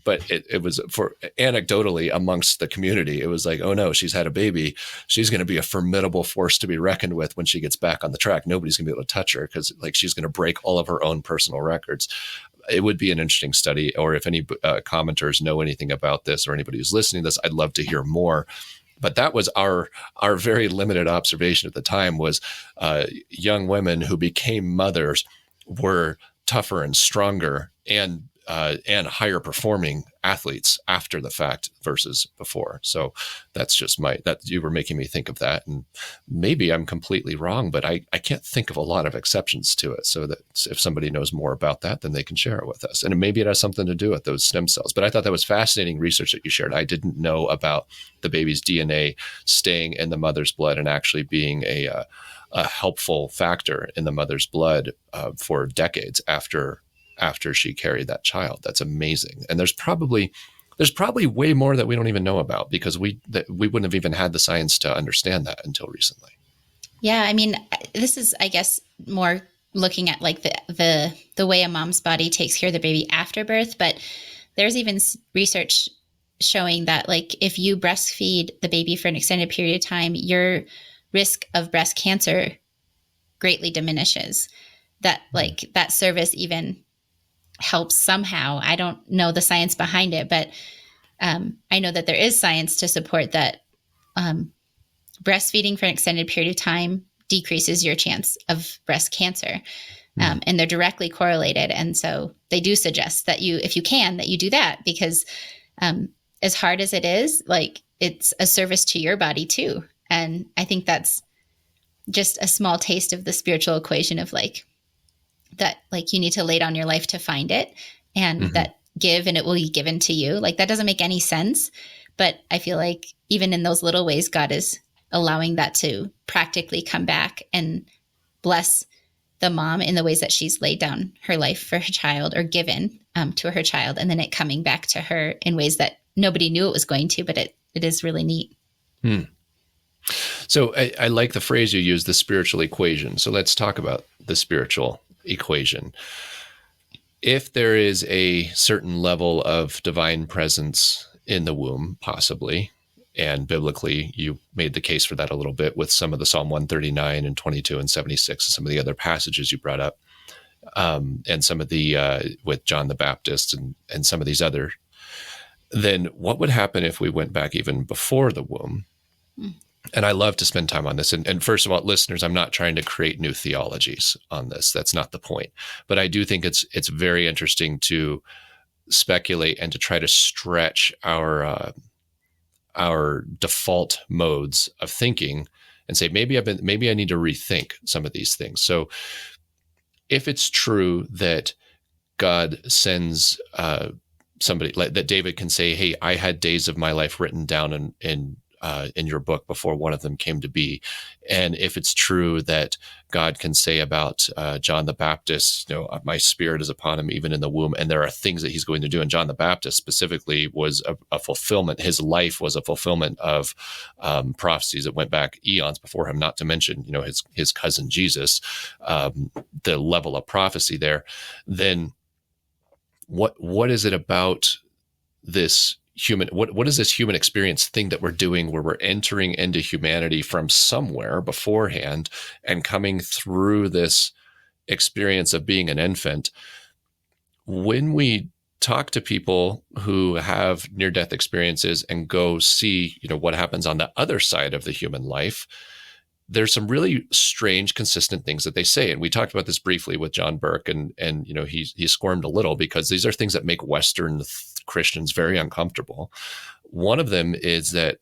But it was, for anecdotally amongst the community, it was like, oh no, she's had a baby. She's going to be a formidable force to be reckoned with when she gets back on the track. Nobody's gonna be able to touch her, because like she's going to break all of her own personal records. It would be an interesting study, or if any commenters know anything about this, or anybody who's listening to this, I'd love to hear more. But that was our very limited observation at the time, was young women who became mothers were tougher and stronger and higher performing athletes after the fact versus before. So that's just you were making me think of that. And maybe I'm completely wrong, but I can't think of a lot of exceptions to it. So that if somebody knows more about that, then they can share it with us. And maybe it has something to do with those stem cells. But I thought that was fascinating research that you shared. I didn't know about the baby's DNA staying in the mother's blood and actually being a helpful factor in the mother's blood for decades after she carried that child. That's amazing. And there's probably way more that we don't even know about, because we wouldn't have even had the science to understand that until recently. Yeah. I mean, this is, I guess, more looking at like the way a mom's body takes care of the baby after birth. But there's even research showing that like if you breastfeed the baby for an extended period of time, your risk of breast cancer greatly diminishes. That like that service even helps somehow. I don't know the science behind it, but I know that there is science to support that breastfeeding for an extended period of time decreases your chance of breast cancer. And they're directly correlated. And so they do suggest that if you can, that you do that, because as hard as it is, like it's a service to your body too. And I think that's just a small taste of the spiritual equation of like, that like you need to lay down your life to find it, and that give and it will be given to you. Like that doesn't make any sense, but I feel like even in those little ways, God is allowing that to practically come back and bless the mom in the ways that she's laid down her life for her child, or given to her child, and then it coming back to her in ways that nobody knew it was going to, but it is really neat. So I like the phrase you use, the spiritual equation. So let's talk about the spiritual equation. If there is a certain level of divine presence in the womb, possibly, and biblically, you made the case for that a little bit with some of the Psalm 139 and 22 and 76, and some of the other passages you brought up, and some of the, with John the Baptist and some of these other, then what would happen if we went back even before the womb And I love to spend time on this. And first of all, listeners, I'm not trying to create new theologies on this. That's not the point. But I do think it's very interesting to speculate and to try to stretch our default modes of thinking and say, maybe I need to rethink some of these things. So if it's true that God sends somebody, like that David can say, hey, I had days of my life written down in your book before one of them came to be. And if it's true that God can say about John the Baptist, my spirit is upon him even in the womb, and there are things that he's going to do. And John the Baptist specifically was a fulfillment. His life was a fulfillment of prophecies that went back eons before him, not to mention, his cousin Jesus, the level of prophecy there. Then what is it about this human, what is this human experience thing that we're doing where we're entering into humanity from somewhere beforehand and coming through this experience of being an infant? When we talk to people who have near-death experiences and go see, what happens on the other side of the human life, there's some really strange, consistent things that they say. And we talked about this briefly with John Burke, and he squirmed a little because these are things that make Western Christians very uncomfortable. One of them is that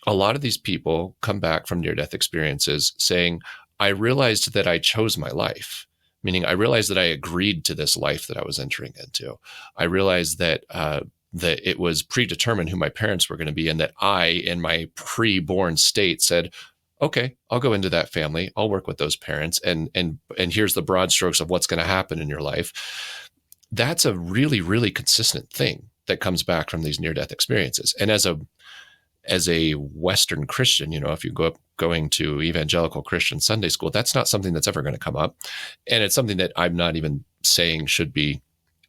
a lot of these people come back from near-death experiences saying, I realized that I chose my life, meaning I realized that I agreed to this life that I was entering into. I realized that it was predetermined who my parents were going to be, and that I, in my pre-born state, said, okay, I'll go into that family. I'll work with those parents. And here's the broad strokes of what's going to happen in your life. That's a really, really consistent thing that comes back from these near-death experiences. And as a Western Christian, if you going to evangelical Christian Sunday school, that's not something that's ever going to come up. And it's something that I'm not even saying should be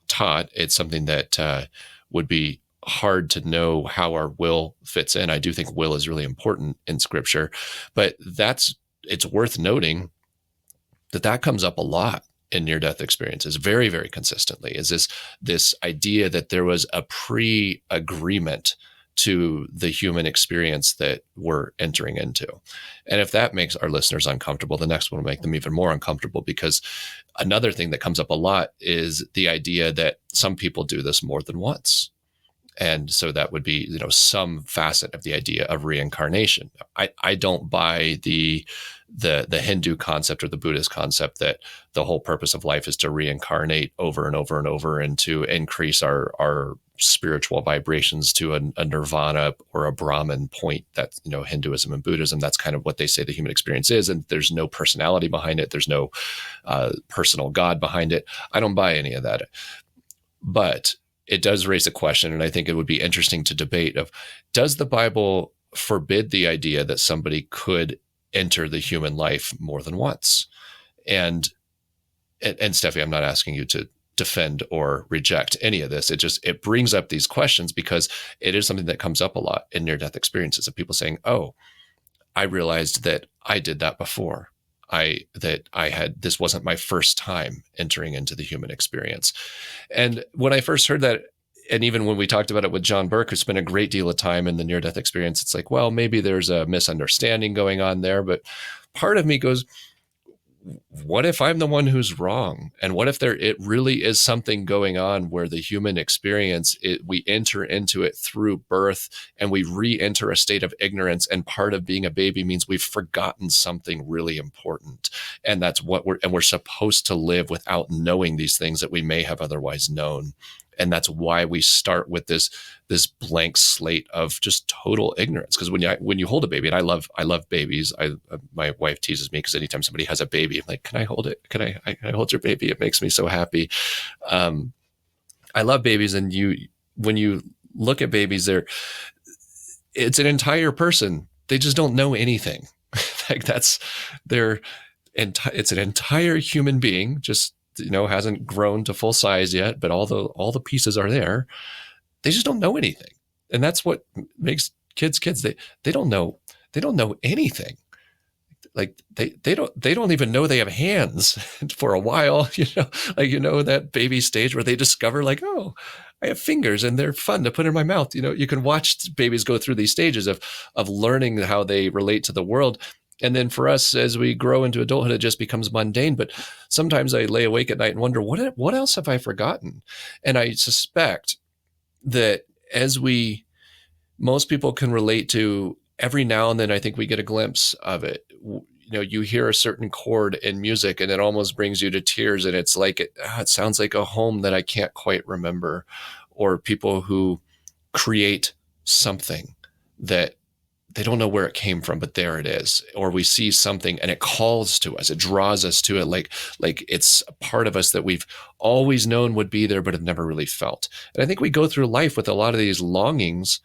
taught. It's something that would be hard to know how our will fits in. I do think will is really important in Scripture, but it's worth noting that comes up a lot in near-death experiences, very, very consistently, is this idea that there was a pre-agreement to the human experience that we're entering into. And if that makes our listeners uncomfortable, the next one will make them even more uncomfortable, because another thing that comes up a lot is the idea that some people do this more than once. And so that would be, some facet of the idea of reincarnation. I don't buy the Hindu concept or the Buddhist concept that the whole purpose of life is to reincarnate over and over and over and to increase our spiritual vibrations to a nirvana or a Brahman point. That, Hinduism and Buddhism, that's kind of what they say the human experience is. And there's no personality behind it. There's no personal God behind it. I don't buy any of that. But it does raise a question, and I think it would be interesting to debate of, does the Bible forbid the idea that somebody could enter the human life more than once? And Stephie, I'm not asking you to defend or reject any of this. It brings up these questions because it is something that comes up a lot in near-death experiences of people saying, oh, I realized that I did that before. This wasn't my first time entering into the human experience. And when I first heard that, and even when we talked about it with John Burke, who spent a great deal of time in the near-death experience, it's like, well, maybe there's a misunderstanding going on there. But part of me goes, what if I'm the one who's wrong? And what if it really is something going on where the human experience, we enter into it through birth and we re-enter a state of ignorance, and part of being a baby means we've forgotten something really important, and that's what we're supposed to live without knowing these things that we may have otherwise known. And that's why we start with this blank slate of just total ignorance. Because when you hold a baby, and I love babies. My wife teases me because anytime somebody has a baby, I'm like, can I hold it? Can I hold your baby? It makes me so happy. I love babies, and when you look at babies, it's an entire person. They just don't know anything. It's an entire human being, just hasn't grown to full size yet, but all the pieces are there. They just don't know anything. And that's what makes kids. They don't know anything. like they don't even know they have hands for a while, that baby stage where they discover like, oh, I have fingers and they're fun to put in my mouth. You can watch babies go through these stages of learning how they relate to the world. And then for us, as we grow into adulthood, it just becomes mundane. But sometimes I lay awake at night and wonder, what else have I forgotten? And I suspect that most people can relate to, every now and then I think we get a glimpse of it. You hear a certain chord in music and it almost brings you to tears, and it's like it sounds like a home that I can't quite remember. Or people who create something that they don't know where it came from, but there it is. Or we see something and it calls to us, it draws us to it, like it's a part of us that we've always known would be there but have never really felt. And I think we go through life with a lot of these longings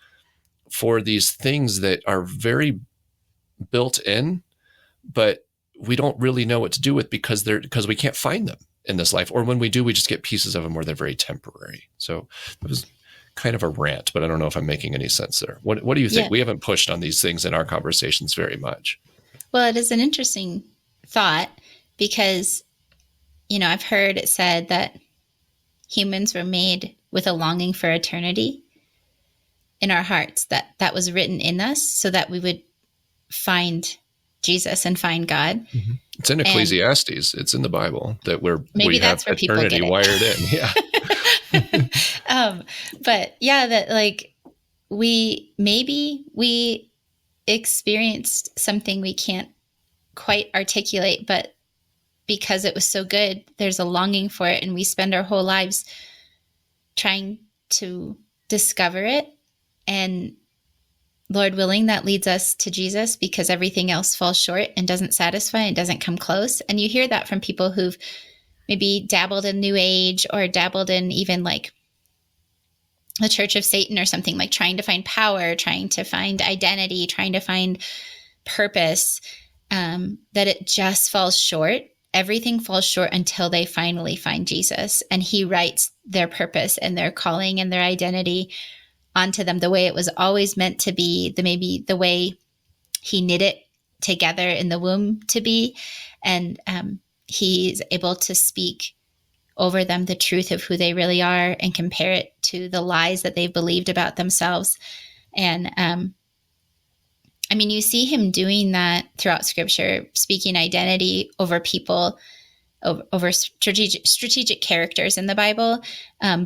for these things that are very built in, but we don't really know what to do with because we can't find them in this life. Or when we do, we just get pieces of them where they're very temporary. So it was kind of a rant, but I don't know if I'm making any sense there. What do you think? Yeah. We haven't pushed on these things in our conversations very much. Well, it is an interesting thought because, I've heard it said that humans were made with a longing for eternity in our hearts, that was written in us so that we would find Jesus and find God. Mm-hmm. It's in Ecclesiastes. It's in the Bible that we have eternity wired in. Yeah. But yeah, that like we experienced something we can't quite articulate, but because it was so good, there's a longing for it. And we spend our whole lives trying to discover it. And Lord willing, that leads us to Jesus, because everything else falls short and doesn't satisfy and doesn't come close. And you hear that from people who've maybe dabbled in New Age or dabbled in even like the Church of Satan or something, like trying to find power, trying to find identity, trying to find purpose, that it just falls short. Everything falls short until they finally find Jesus, and he writes their purpose and their calling and their identity onto them the way it was always meant to be, maybe the way he knit it together in the womb to be. And he's able to speak over them the truth of who they really are and compare it to the lies that they've believed about themselves. And you see him doing that throughout Scripture, speaking identity over people, over strategic characters in the Bible,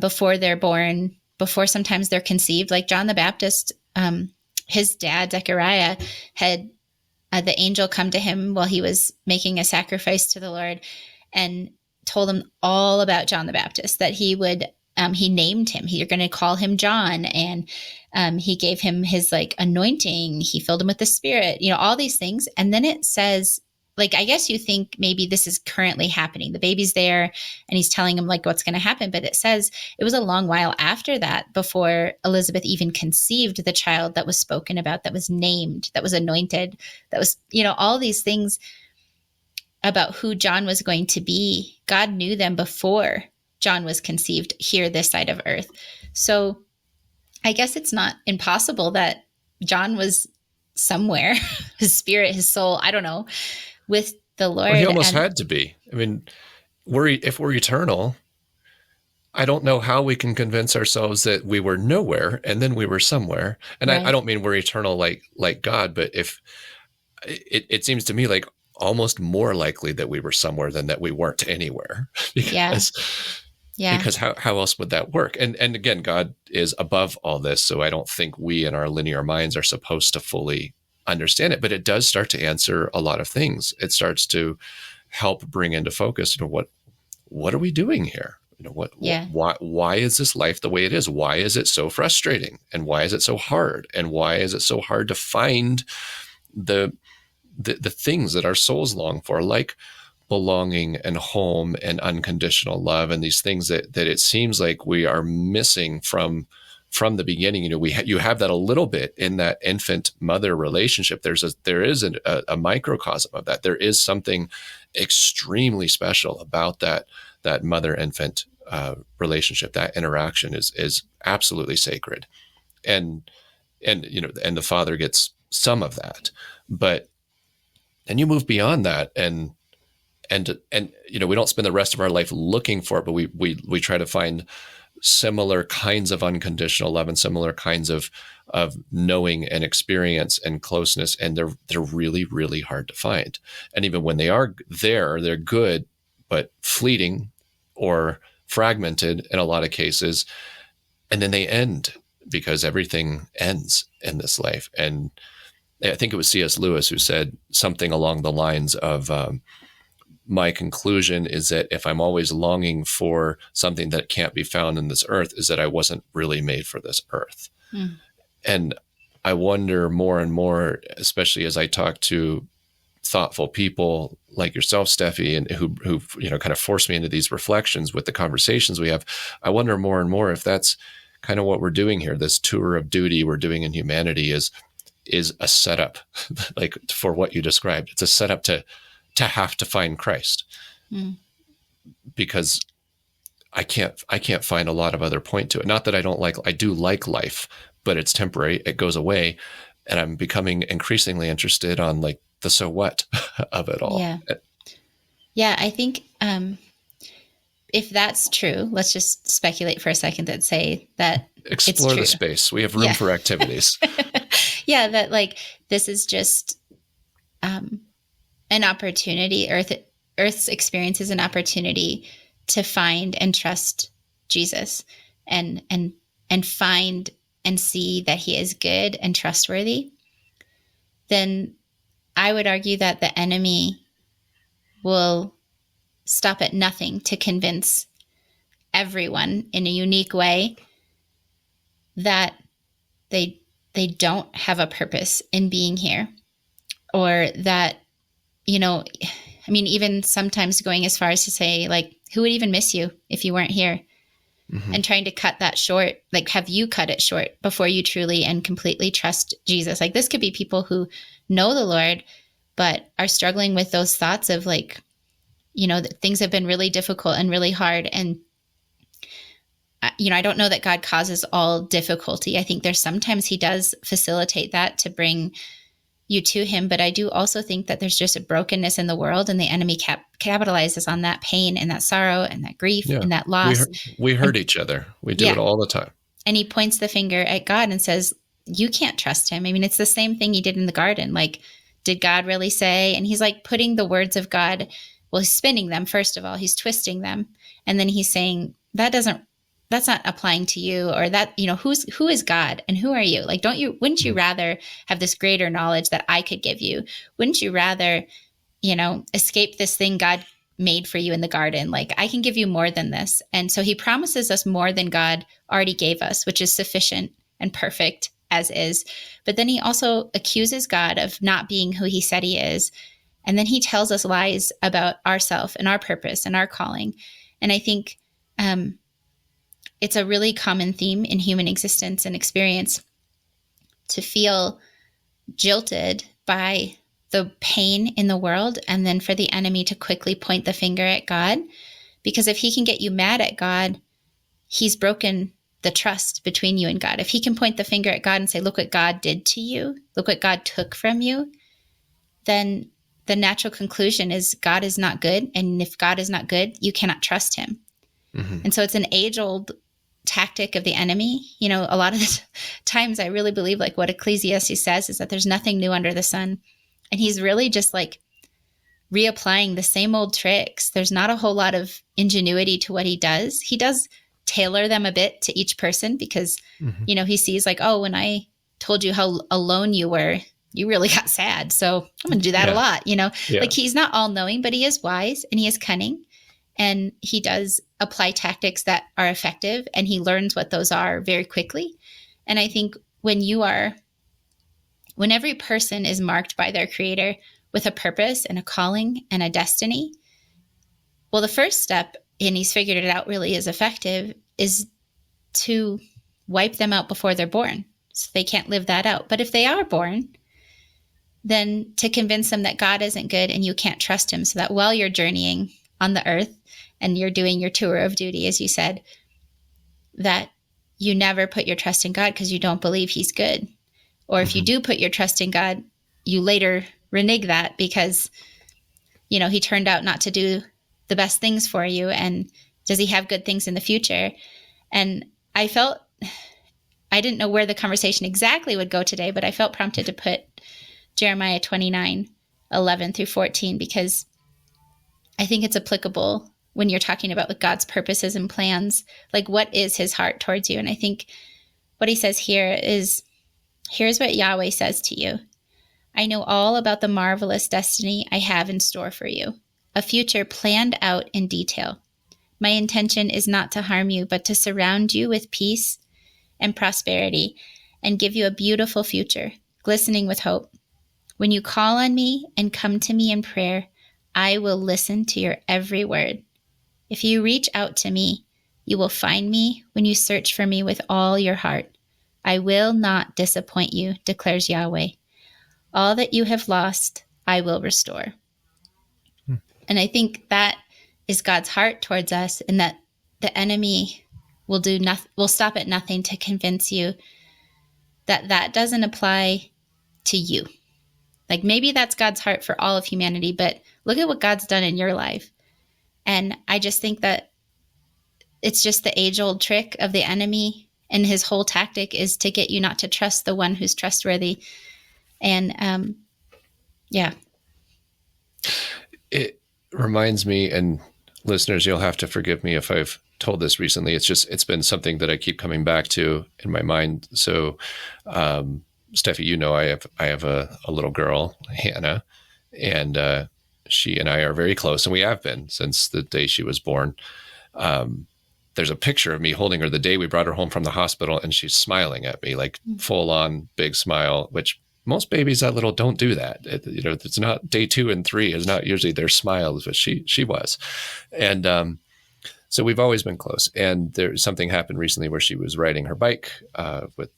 before they're born, before sometimes they're conceived. Like John the Baptist, his dad, Zechariah, had the angel come to him while he was making a sacrifice to the Lord and told him all about John the Baptist, that he would, he named him, you're going to call him John. And he gave him his like anointing. He filled him with the Spirit, all these things. And then it says, like, I guess you think maybe this is currently happening. The baby's there and he's telling him like what's going to happen. But it says it was a long while after that before Elizabeth even conceived the child that was spoken about, that was named, that was anointed, that was, all these things about who John was going to be. God knew them before John was conceived here this side of earth. So I guess it's not impossible that John was somewhere, his spirit, his soul, I don't know, with the Lord. Well, he almost had to be. I mean, if we're eternal, I don't know how we can convince ourselves that we were nowhere and then we were somewhere. And right. I don't mean we're eternal like God, but if it seems to me like almost more likely that we were somewhere than that we weren't anywhere. Because how else would that work? And again, God is above all this, so I don't think we in our linear minds are supposed to fully understand it, but it does start to answer a lot of things. It starts to help bring into focus, what are we doing here? Why is this life the way it is? Why is it so frustrating? And why is it so hard? And why is it so hard to find the things that our souls long for, like belonging and home and unconditional love, and these things that it seems like we are missing from the beginning? You have that a little bit in that infant mother relationship. There is a microcosm of that. There is something extremely special about that mother infant relationship. That interaction is absolutely sacred, and the father gets some of that, but and you move beyond that, and we don't spend the rest of our life looking for it, but we try to find similar kinds of unconditional love and similar kinds of knowing and experience and closeness, and they're really, really hard to find. And even when they are there, they're good but fleeting or fragmented in a lot of cases, and then they end, because everything ends in this life. And I think it was C.S. Lewis who said something along the lines of, my conclusion is that if I'm always longing for something that can't be found in this earth, is that I wasn't really made for this earth. Mm. And I wonder more and more, especially as I talk to thoughtful people like yourself, Stephie, and who kind of force me into these reflections with the conversations we have. I wonder more and more if that's kind of what we're doing here. This tour of duty we're doing in humanity is a setup, like for what you described. It's a setup to have to find Christ, because I can't find a lot of other point to it. Not that I do like life, but it's temporary. It goes away, and I'm becoming increasingly interested on like the so what of it all. Yeah. I think if that's true, let's just speculate for a second that say that explore the space. We have room for activities. Yeah, that like this is just an opportunity. Earth's experience is an opportunity to find and trust Jesus, and find and see that he is good and trustworthy. Then I would argue that the enemy will stop at nothing to convince everyone in a unique way that they don't have a purpose in being here, or that, even sometimes going as far as to say, like, who would even miss you if you weren't here? Mm-hmm. And trying to cut that short, like, have you cut it short before you truly and completely trust Jesus? Like, this could be people who know the Lord, but are struggling with those thoughts of like, that things have been really difficult and really hard. And, I don't know that God causes all difficulty. I think there's sometimes he does facilitate that to bring you to him. But I do also think that there's just a brokenness in the world, and the enemy capitalizes on that pain and that sorrow and that grief and that loss. We hurt each other. We do it all the time. And he points the finger at God and says, you can't trust him. I mean, it's the same thing he did in the garden. Like, did God really say? And he's like putting the words of God, well, he's spinning them. First of all, he's twisting them. And then he's saying, that's not applying to you, or that, who is God and who are you? Like, wouldn't you rather have this greater knowledge that I could give you? Wouldn't you rather, escape this thing God made for you in the garden? Like, I can give you more than this. And so he promises us more than God already gave us, which is sufficient and perfect as is. But then he also accuses God of not being who he said he is. And then he tells us lies about ourself and our purpose and our calling. And I think, it's a really common theme in human existence and experience to feel jilted by the pain in the world, and then for the enemy to quickly point the finger at God. Because if he can get you mad at God, he's broken the trust between you and God. If he can point the finger at God and say, look what God did to you, look what God took from you, then the natural conclusion is God is not good. And if God is not good, you cannot trust him. Mm-hmm. And so it's an age-old tactic of the enemy. A lot of the times I really believe, like, what Ecclesiastes says is that there's nothing new under the sun. And he's really just like reapplying the same old tricks. There's not a whole lot of ingenuity to what he does. He does tailor them a bit to each person because, he sees like, oh, when I told you how alone you were, you really got sad. So I'm going to do that a lot, Like, he's not all knowing, but he is wise and he is cunning. And he does apply tactics that are effective, and he learns what those are very quickly. And I think when every person is marked by their creator with a purpose and a calling and a destiny, well, the first step, and he's figured it out really is effective, is to wipe them out before they're born. So they can't live that out. But if they are born, then to convince them that God isn't good and you can't trust him, so that while you're journeying on the earth and you're doing your tour of duty, as you said, that you never put your trust in God because you don't believe he's good. Or if you do put your trust in God, you later renege that because, he turned out not to do the best things for you. And does he have good things in the future? And I didn't know where the conversation exactly would go today, but I felt prompted to put Jeremiah 29:11-14, because I think it's applicable when you're talking about God's purposes and plans. Like, what is his heart towards you? And I think what he says here is, here's what Yahweh says to you. I know all about the marvelous destiny I have in store for you, a future planned out in detail. My intention is not to harm you, but to surround you with peace and prosperity and give you a beautiful future, glistening with hope. When you call on me and come to me in prayer, I will listen to your every word. If you reach out to me, you will find me when you search for me with all your heart. I will not disappoint you, declares Yahweh. All that you have lost, I will restore. And I think that is God's heart towards us, and that the enemy will stop at nothing to convince you that that doesn't apply to you. Like, maybe that's God's heart for all of humanity, but look at what God's done in your life. And I just think that it's just the age-old trick of the enemy, and his whole tactic is to get you not to trust the one who's trustworthy. And yeah. It reminds me, and listeners, you'll have to forgive me if I've told this recently. It's been something that I keep coming back to in my mind. So, Stephie, I have a little girl, Hannah, and she and I are very close, and we have been since the day she was born. There's a picture of me holding her the day we brought her home from the hospital, and she's smiling at me, like full on big smile, which most babies that little don't do that. It's not day 2 and 3 is not usually their smiles, but she was. And so we've always been close. And something happened recently where she was riding her bike with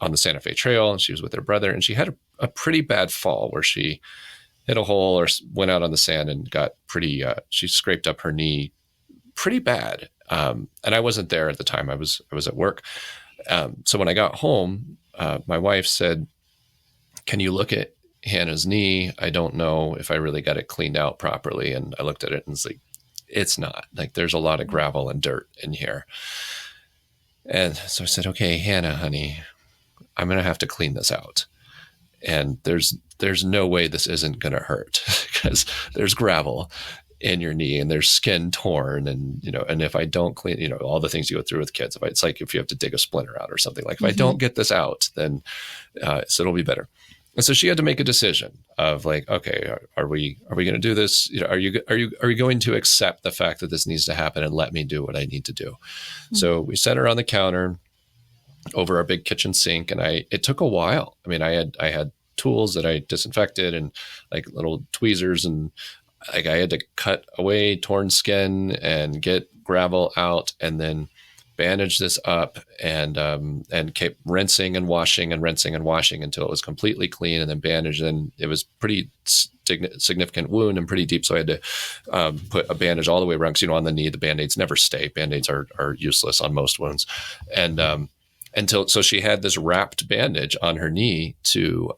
on the Santa Fe Trail, and she was with her brother, and she had a pretty bad fall where she hit a hole or went out on the sand and got she scraped up her knee pretty bad. And I wasn't there at the time. I was at work. So when I got home, my wife said, "Can you look at Hannah's knee? I don't know if I really got it cleaned out properly." And I looked at it and was like, it's not. Like, there's a lot of gravel and dirt in here. And so I said, "Okay, Hannah, honey, I'm going to have to clean this out. And there's no way this isn't going to hurt because there's gravel in your knee and there's skin torn. And, and if I don't clean, all the things you go through with kids, it's like if you have to dig a splinter out or something, like if I don't get this out, then so it'll be better." And so she had to make a decision of like, okay, are we going to do this? Are you going to accept the fact that this needs to happen and let me do what I need to do? Mm-hmm. So we set her on the counter over our big kitchen sink, and it took a while. I mean, I had tools that I disinfected and like little tweezers, and like I had to cut away torn skin and get gravel out, and then bandage this up and kept rinsing and washing until it was completely clean, and then bandage. And it was pretty significant wound and pretty deep, so I had to put a bandage all the way around, because on the knee the band-aids never stay. Band-aids are useless on most wounds, and so she had this wrapped bandage on her knee to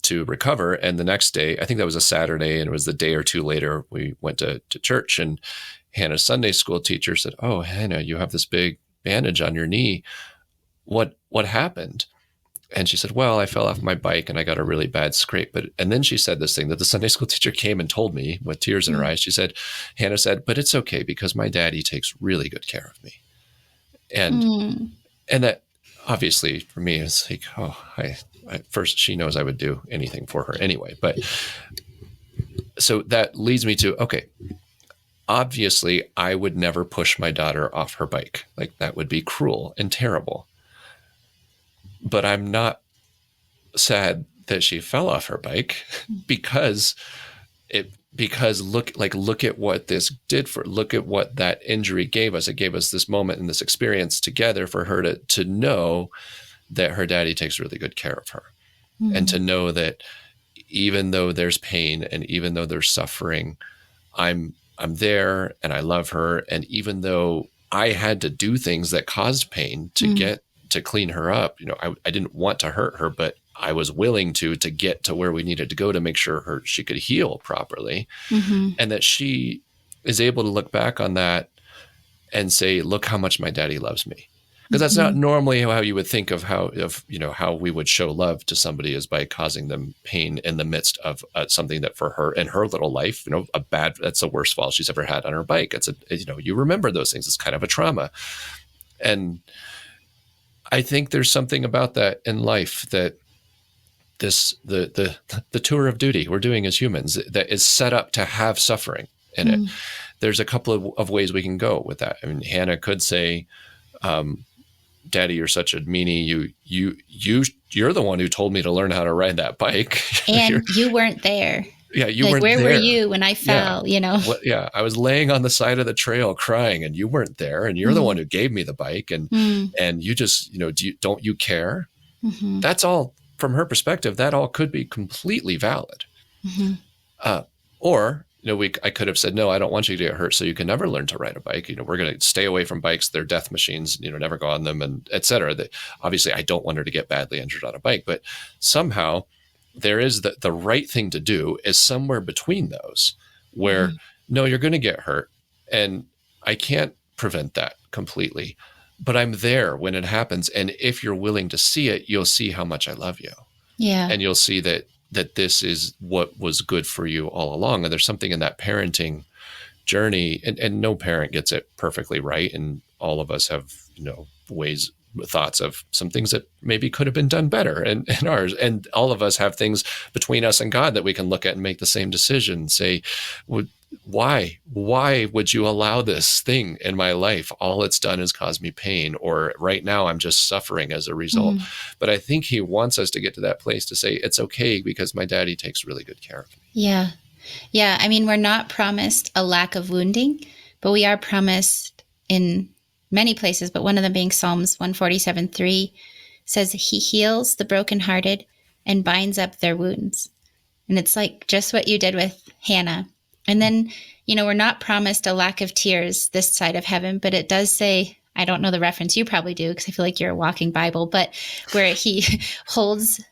recover. And the next day, I think that was a Saturday, and it was the day or two later, we went to church, and Hannah's Sunday school teacher said, "Oh, Hannah, you have this big bandage on your knee. What happened?" And she said, "Well, I fell off my bike and I got a really bad scrape." And then she said this thing that the Sunday school teacher came and told me with tears in her eyes. She said, Hannah said, "But it's okay because my daddy takes really good care of me." And that obviously for me is like, oh, I first, she knows I would do anything for her anyway. But so that leads me to, okay, obviously I would never push my daughter off her bike. Like, that would be cruel and terrible. But I'm not sad that she fell off her bike because look at what this did look at what that injury gave us. It gave us this moment and this experience together for her to know that her daddy takes really good care of her, and to know that even though there's pain and even though there's suffering, I'm there and I love her. And even though I had to do things that caused pain to get to clean her up, I didn't want to hurt her, but I was willing to get to where we needed to go to make sure she could heal properly. Mm-hmm. And that she is able to look back on that and say, look how much my daddy loves me. Because that's not normally how you would think of how we would show love to somebody, is by causing them pain in the midst of something that for her in her little life, that's the worst fall she's ever had on her bike. It's you remember those things. It's kind of a trauma. And I think there's something about that in life, that the tour of duty we're doing as humans that is set up to have suffering in it. There's a couple of ways we can go with that. I mean, Hannah could say, Daddy, you're such a meanie. You're the one who told me to learn how to ride that bike. And you weren't there. Yeah, you weren't there. Where were you when I fell, I was laying on the side of the trail crying, and you weren't there, and you're the one who gave me the bike, and you just, don't you care? Mm-hmm. That's all, from her perspective, that all could be completely valid. Mm-hmm. Or I could have said, no, I don't want you to get hurt, so you can never learn to ride a bike. We're going to stay away from bikes. They're death machines, never go on them, and et cetera. Obviously, I don't want her to get badly injured on a bike, but somehow there is the right thing to do is somewhere between those, where, no, you're going to get hurt, and I can't prevent that completely, but I'm there when it happens. And if you're willing to see it, you'll see how much I love you. Yeah. And you'll see that this is what was good for you all along. And there's something in that parenting journey, and no parent gets it perfectly right. And all of us have, thoughts of some things that maybe could have been done better in ours. And all of us have things between us and God that we can look at and make the same decision, say, why would you allow this thing in my life? All it's done is cause me pain, or right now I'm just suffering as a result. But I think he wants us to get to that place to say, it's okay, because my daddy takes really good care of me. Yeah. Yeah. I mean, we're not promised a lack of wounding, but we are promised in many places, but one of them being Psalms 147:3 says, he heals the brokenhearted and binds up their wounds. And it's like just what you did with Hannah. And then, we're not promised a lack of tears this side of heaven, but it does say, I don't know the reference, you probably do, because I feel like you're a walking Bible, but where he holds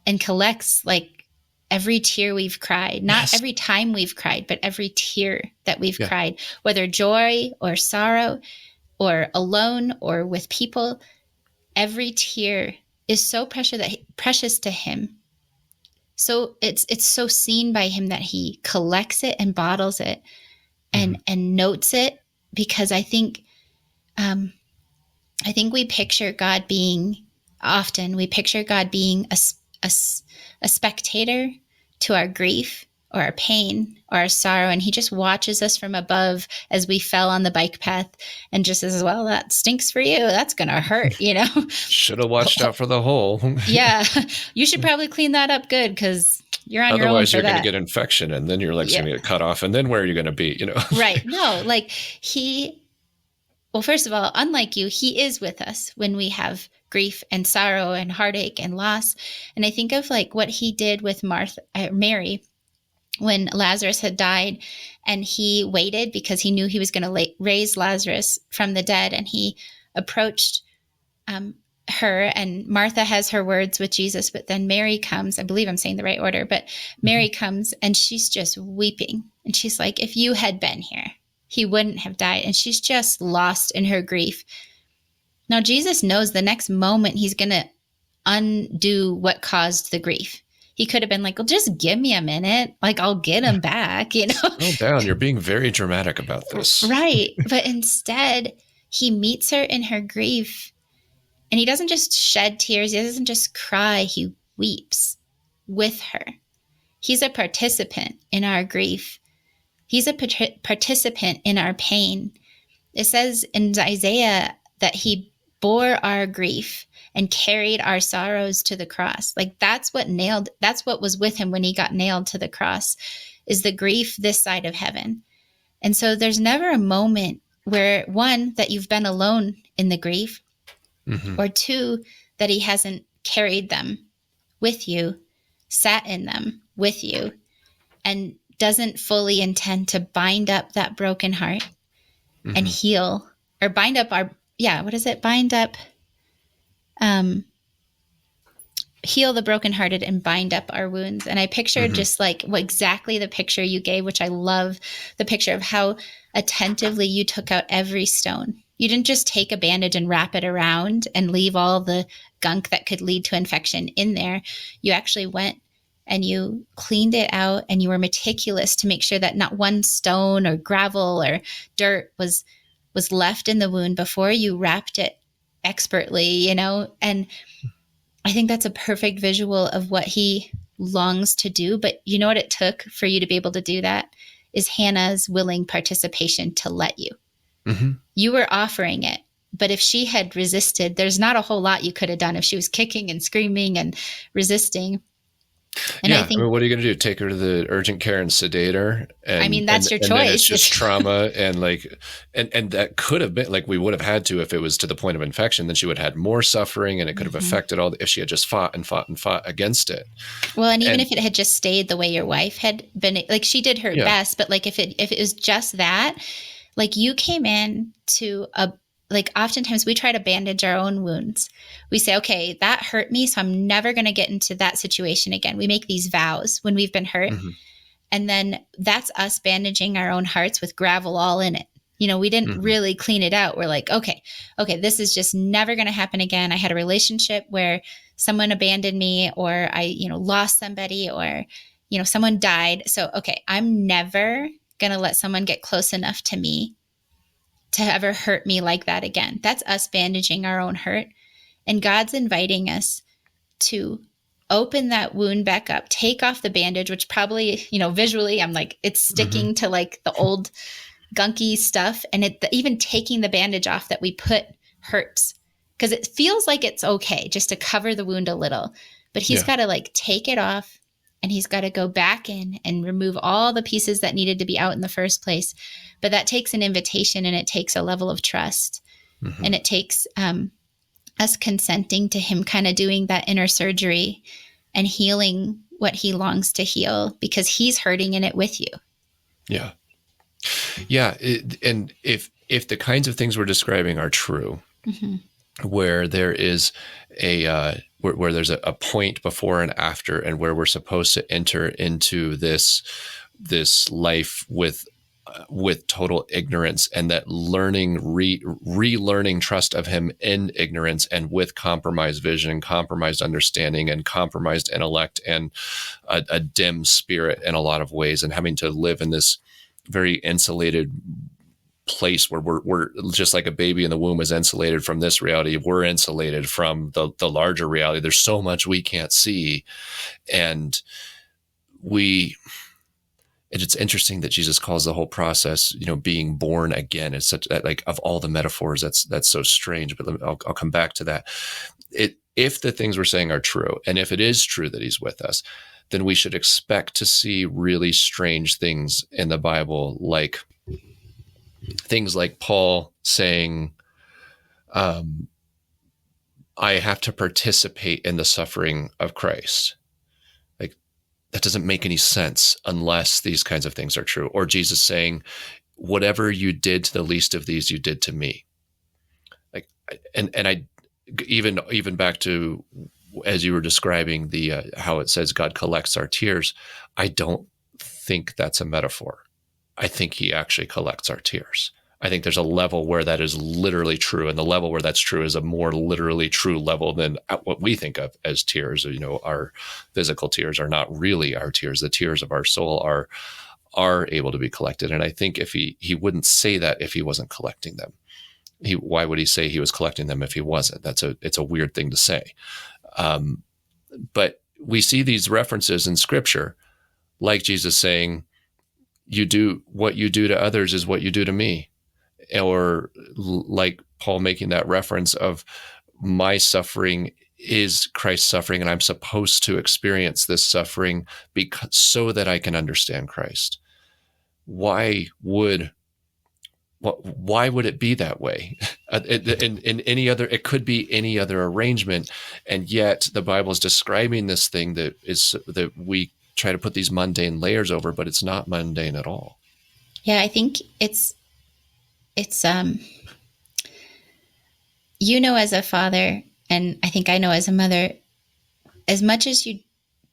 and collects like every tear we've cried, not every time we've cried, but every tear that we've cried, whether joy or sorrow or alone or with people, every tear is so precious to him. So it's so seen by him that he collects it and bottles it and notes it, because I think we picture God being a spectator to our grief or our pain or our sorrow, and he just watches us from above as we fell on the bike path and just says, well, that stinks for you, that's gonna hurt. Should have watched out for the hole. Yeah, you should probably clean that up good, because you're on your own. Otherwise, you're going to get infection, and then your leg's going to get cut off, and then where are you going to be? Right? No, first of all, unlike you, he is with us when we have grief and sorrow and heartache and loss. And I think of what he did with Mary, when Lazarus had died, and he waited because he knew he was going to raise Lazarus from the dead. And he approached her, and Martha has her words with Jesus, but then Mary comes. I believe I'm saying the right order, but Mary comes, and she's just weeping. And she's like, if you had been here, he wouldn't have died. And she's just lost in her grief. Now, Jesus knows the next moment he's going to undo what caused the grief. He could have been like, well, just give me a minute. I'll get him back, Slow down. You're being very dramatic about this. Right. But instead, he meets her in her grief, and he doesn't just shed tears. He doesn't just cry. He weeps with her. He's a participant in our grief. He's a participant in our pain. It says in Isaiah that he bore our grief and carried our sorrows to the cross. That's what was with him when he got nailed to the cross, is the grief this side of heaven. And so there's never a moment where, one, that you've been alone in the grief, or two, that he hasn't carried them with you, sat in them with you, and doesn't fully intend to bind up that broken heart and heal, or bind up bind up heal the brokenhearted and bind up our wounds. And I pictured Mm-hmm. just like what exactly the picture you gave, which I love, the picture of how attentively you took out every stone. You didn't just take a bandage and wrap it around and leave all the gunk that could lead to infection in there. You actually went and you cleaned it out, and you were meticulous to make sure that not one stone or gravel or dirt was left in the wound before you wrapped it expertly, you know? And I think that's a perfect visual of what he longs to do. But you know what it took for you to be able to do that is Hannah's willing participation to let you. Mm-hmm. You were offering it. But if she had resisted, there's not a whole lot you could have done if she was kicking and screaming and resisting. And Yeah, I I mean, think, what are you going to do? Take her to the urgent care and sedate her, I mean, and that's your then it's choice. just trauma, and like, and that could have been like we would have had to if it was to the point of infection. Then she would have had more suffering, and it could have affected all. If she had just fought and fought and fought against it. Well, and even And if it had just stayed the way your wife had been, like she did her yeah, best, but like if it was just that, like you came in to a, like oftentimes we try to bandage our own wounds. We say, okay, that hurt me, so I'm never going to get into that situation again. We make these vows when we've been hurt. mm-hmm. And then that's us bandaging our own hearts with gravel all in it. You know, we didn't Mm-hmm. really clean it out. We're like, okay, this is just never going to happen again. I had a relationship where someone abandoned me, or I, lost somebody, or, someone died. So, okay, I'm never going to let someone get close enough to me to ever hurt me like that again. That's us bandaging our own hurt. And God's inviting us to open that wound back up, take off the bandage, which probably, visually I'm like, it's Mm-hmm. sticking to like the old gunky stuff. And even taking the bandage off that we put hurts, because it feels like it's okay just to cover the wound a little, but he's Yeah, got to like take it off, and he's got to go back in and remove all the pieces that needed to be out in the first place. But that takes an invitation, and it takes a level of trust, mm-hmm. and it takes us consenting to him kind of doing that inner surgery and healing what he longs to heal, because he's hurting in it with you. Yeah, yeah. And if the kinds of things we're describing are true, Mm-hmm. where there is where there's a point before and after, and where we're supposed to enter into this life with total ignorance, and that learning relearning trust of him in ignorance, and with compromised vision, compromised understanding, and compromised intellect, and a dim spirit in a lot of ways, and having to live in this very insulated place where we're just like a baby in the womb is insulated from this reality. We're insulated from the larger reality. There's so much we can't see. And it's interesting that Jesus calls the whole process, being born again. It's such like, of all the metaphors, that's so strange, but I'll come back to that. If the things we're saying are true, and if it is true that he's with us, then we should expect to see really strange things in the Bible, like things like Paul saying, I have to participate in the suffering of Christ. Like, that doesn't make any sense unless these kinds of things are true. Or Jesus saying, whatever you did to the least of these, you did to me. Like, and I even back to, as you were describing the how it says God collects our tears, I don't think that's a metaphor. I think he actually collects our tears. I think there's a level where that is literally true, and the level where that's true is a more literally true level than what we think of as tears. Our physical tears are not really our tears. The tears of our soul are able to be collected. And I think if he wouldn't say that if he wasn't collecting them. Why would he say he was collecting them if he wasn't? It's a weird thing to say. But we see these references in Scripture, like Jesus saying, what you do to others is what you do to me. Or like Paul making that reference of, my suffering is Christ's suffering, and I'm supposed to experience this suffering so that I can understand Christ. Why would it be that way? In any other, it could be any other arrangement, and yet the Bible is describing this thing that we try to put these mundane layers over, but it's not mundane at all. Yeah, I think it's as a father, and I think I know as a mother, as much as you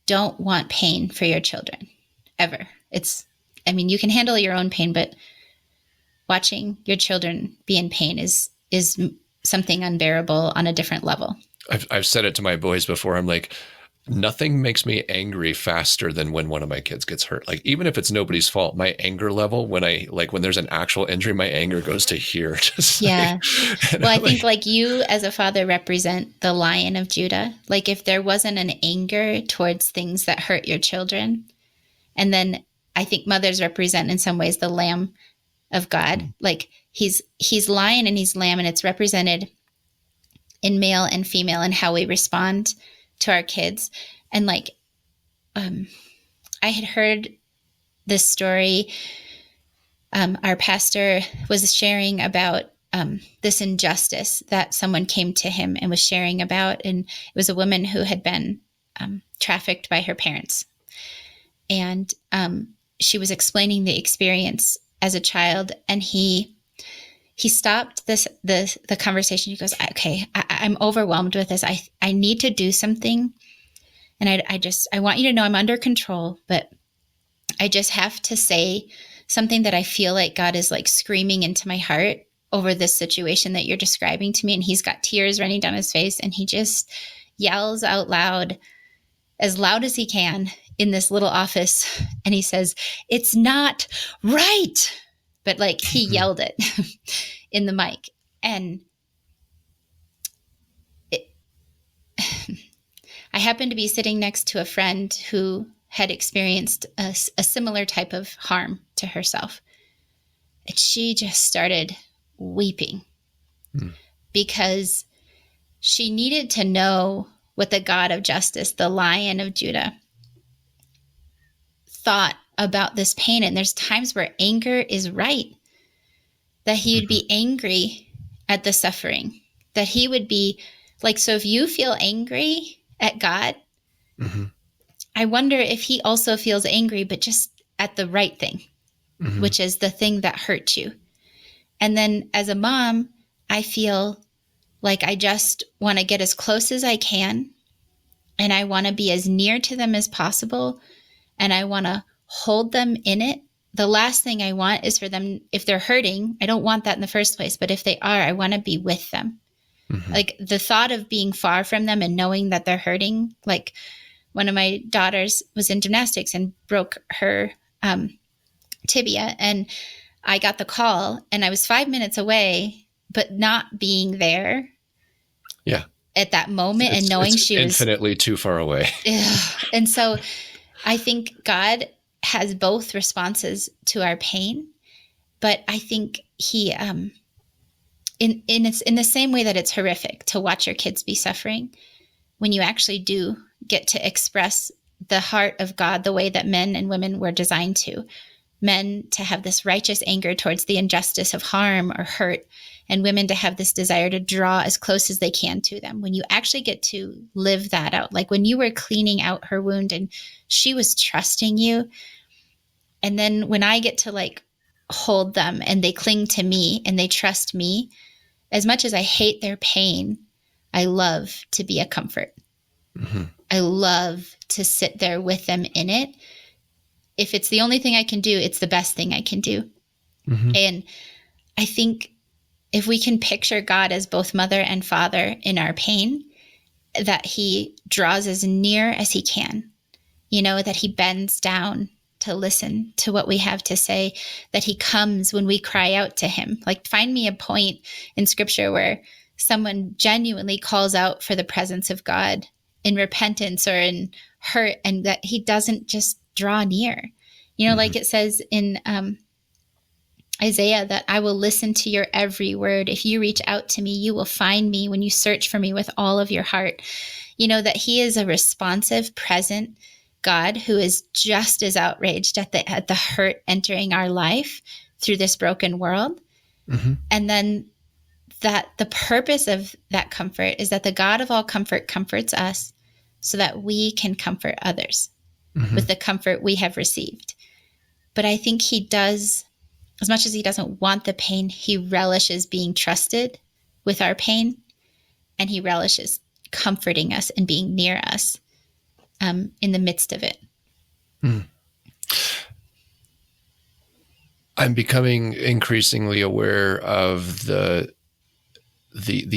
don't want pain for your children, ever. You can handle your own pain, but watching your children be in pain is something unbearable on a different level. I've said it to my boys before. I'm like, nothing makes me angry faster than when one of my kids gets hurt. Like, even if it's nobody's fault, my anger level, when there's an actual injury, my anger goes to here. Yeah. Well, I think like you as a father represent the Lion of Judah. Like, if there wasn't an anger towards things that hurt your children, and then I think mothers represent in some ways the Lamb of God. Mm-hmm. Like he's lion and he's lamb, and it's represented in male and female and how we respond to our kids. And like, I had heard this story. Our pastor was sharing about this injustice that someone came to him and was sharing about. And it was a woman who had been trafficked by her parents. And she was explaining the experience as a child. And he stopped the conversation. He goes, okay, I'm overwhelmed with this. I need to do something. And I want you to know I'm under control, but I just have to say something that I feel like God is like screaming into my heart over this situation that you're describing to me. And he's got tears running down his face, and he just yells out loud as he can in this little office. And he says, "It's not right." But like he yelled it in the mic. And I happened to be sitting next to a friend who had experienced a similar type of harm to herself. And she just started weeping because she needed to know what the God of justice, the Lion of Judah, thought about this pain. And there's times where anger is right, that he would be angry at the suffering, that he would be like, so if you feel angry at God, I wonder if he also feels angry, but just at the right thing, which is the thing that hurt you. And then as a mom, I feel like I just want to get as close as I can, and I want to be as near to them as possible, and I want to hold them in it. The last thing I want is for them, if they're hurting, I don't want that in the first place, but if they are, I want to be with them. Like the thought of being far from them and knowing that they're hurting, like one of my daughters was in gymnastics and broke her tibia, and I got the call and I was 5 minutes away, but not being there at that moment and knowing she was infinitely too far away. And so I think God has both responses to our pain, but I think he, in the same way that it's horrific to watch your kids be suffering, when you actually do get to express the heart of God the way that men and women were designed to, men to have this righteous anger towards the injustice of harm or hurt, and women to have this desire to draw as close as they can to them. When you actually get to live that out, like when you were cleaning out her wound and she was trusting you, and then when I get to like hold them and they cling to me and they trust me, as much as I hate their pain, I love to be a comfort. I love to sit there with them in it. If it's the only thing I can do, it's the best thing I can do. And I think if we can picture God as both mother and father in our pain, that he draws as near as he can, that he bends down to listen to what we have to say, that he comes when we cry out to him. Like, find me a point in scripture where someone genuinely calls out for the presence of God in repentance or in hurt, and that he doesn't just draw near. Like it says in Isaiah, that I will listen to your every word. If you reach out to me, you will find me when you search for me with all of your heart. That he is a responsive, present God who is just as outraged at the hurt entering our life through this broken world. And then that the purpose of that comfort is that the God of all comfort comforts us so that we can comfort others with the comfort we have received. But I think he does, as much as he doesn't want the pain, he relishes being trusted with our pain, and he relishes comforting us and being near us in the midst of it. I'm becoming increasingly aware of the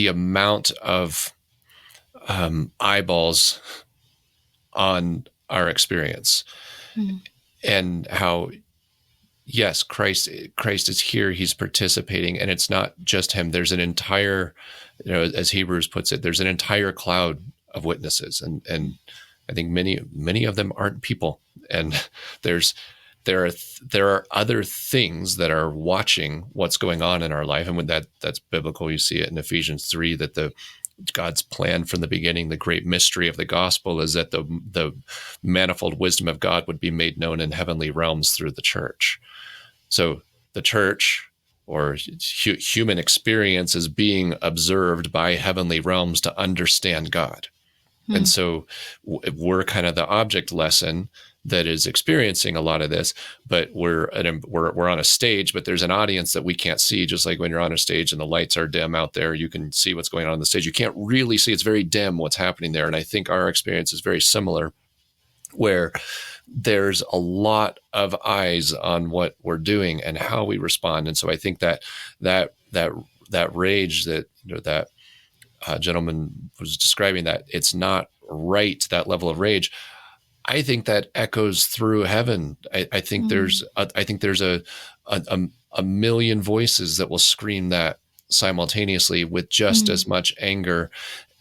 amount of eyeballs on our experience, and how, yes, Christ is here. He's participating, and it's not just him. There's an entire, as Hebrews puts it, there's an entire cloud of witnesses, and I think many of them aren't people, and there are other things that are watching what's going on in our life, and when that's biblical. You see it in Ephesians 3 that God's plan from the beginning, the great mystery of the gospel, is that the manifold wisdom of God would be made known in heavenly realms through the church. So the church, or human experience, is being observed by heavenly realms to understand God. And so we're kind of the object lesson that is experiencing a lot of this, but we're on a stage, but there's an audience that we can't see. Just like when you're on a stage and the lights are dim out there, you can see what's going on the stage. You can't really see; it's very dim what's happening there. And I think our experience is very similar, where there's a lot of eyes on what we're doing and how we respond. And so I think that rage that that gentleman was describing, that it's not right, that level of rage, I think that echoes through heaven. I think there's a million voices that will scream that simultaneously with just as much anger.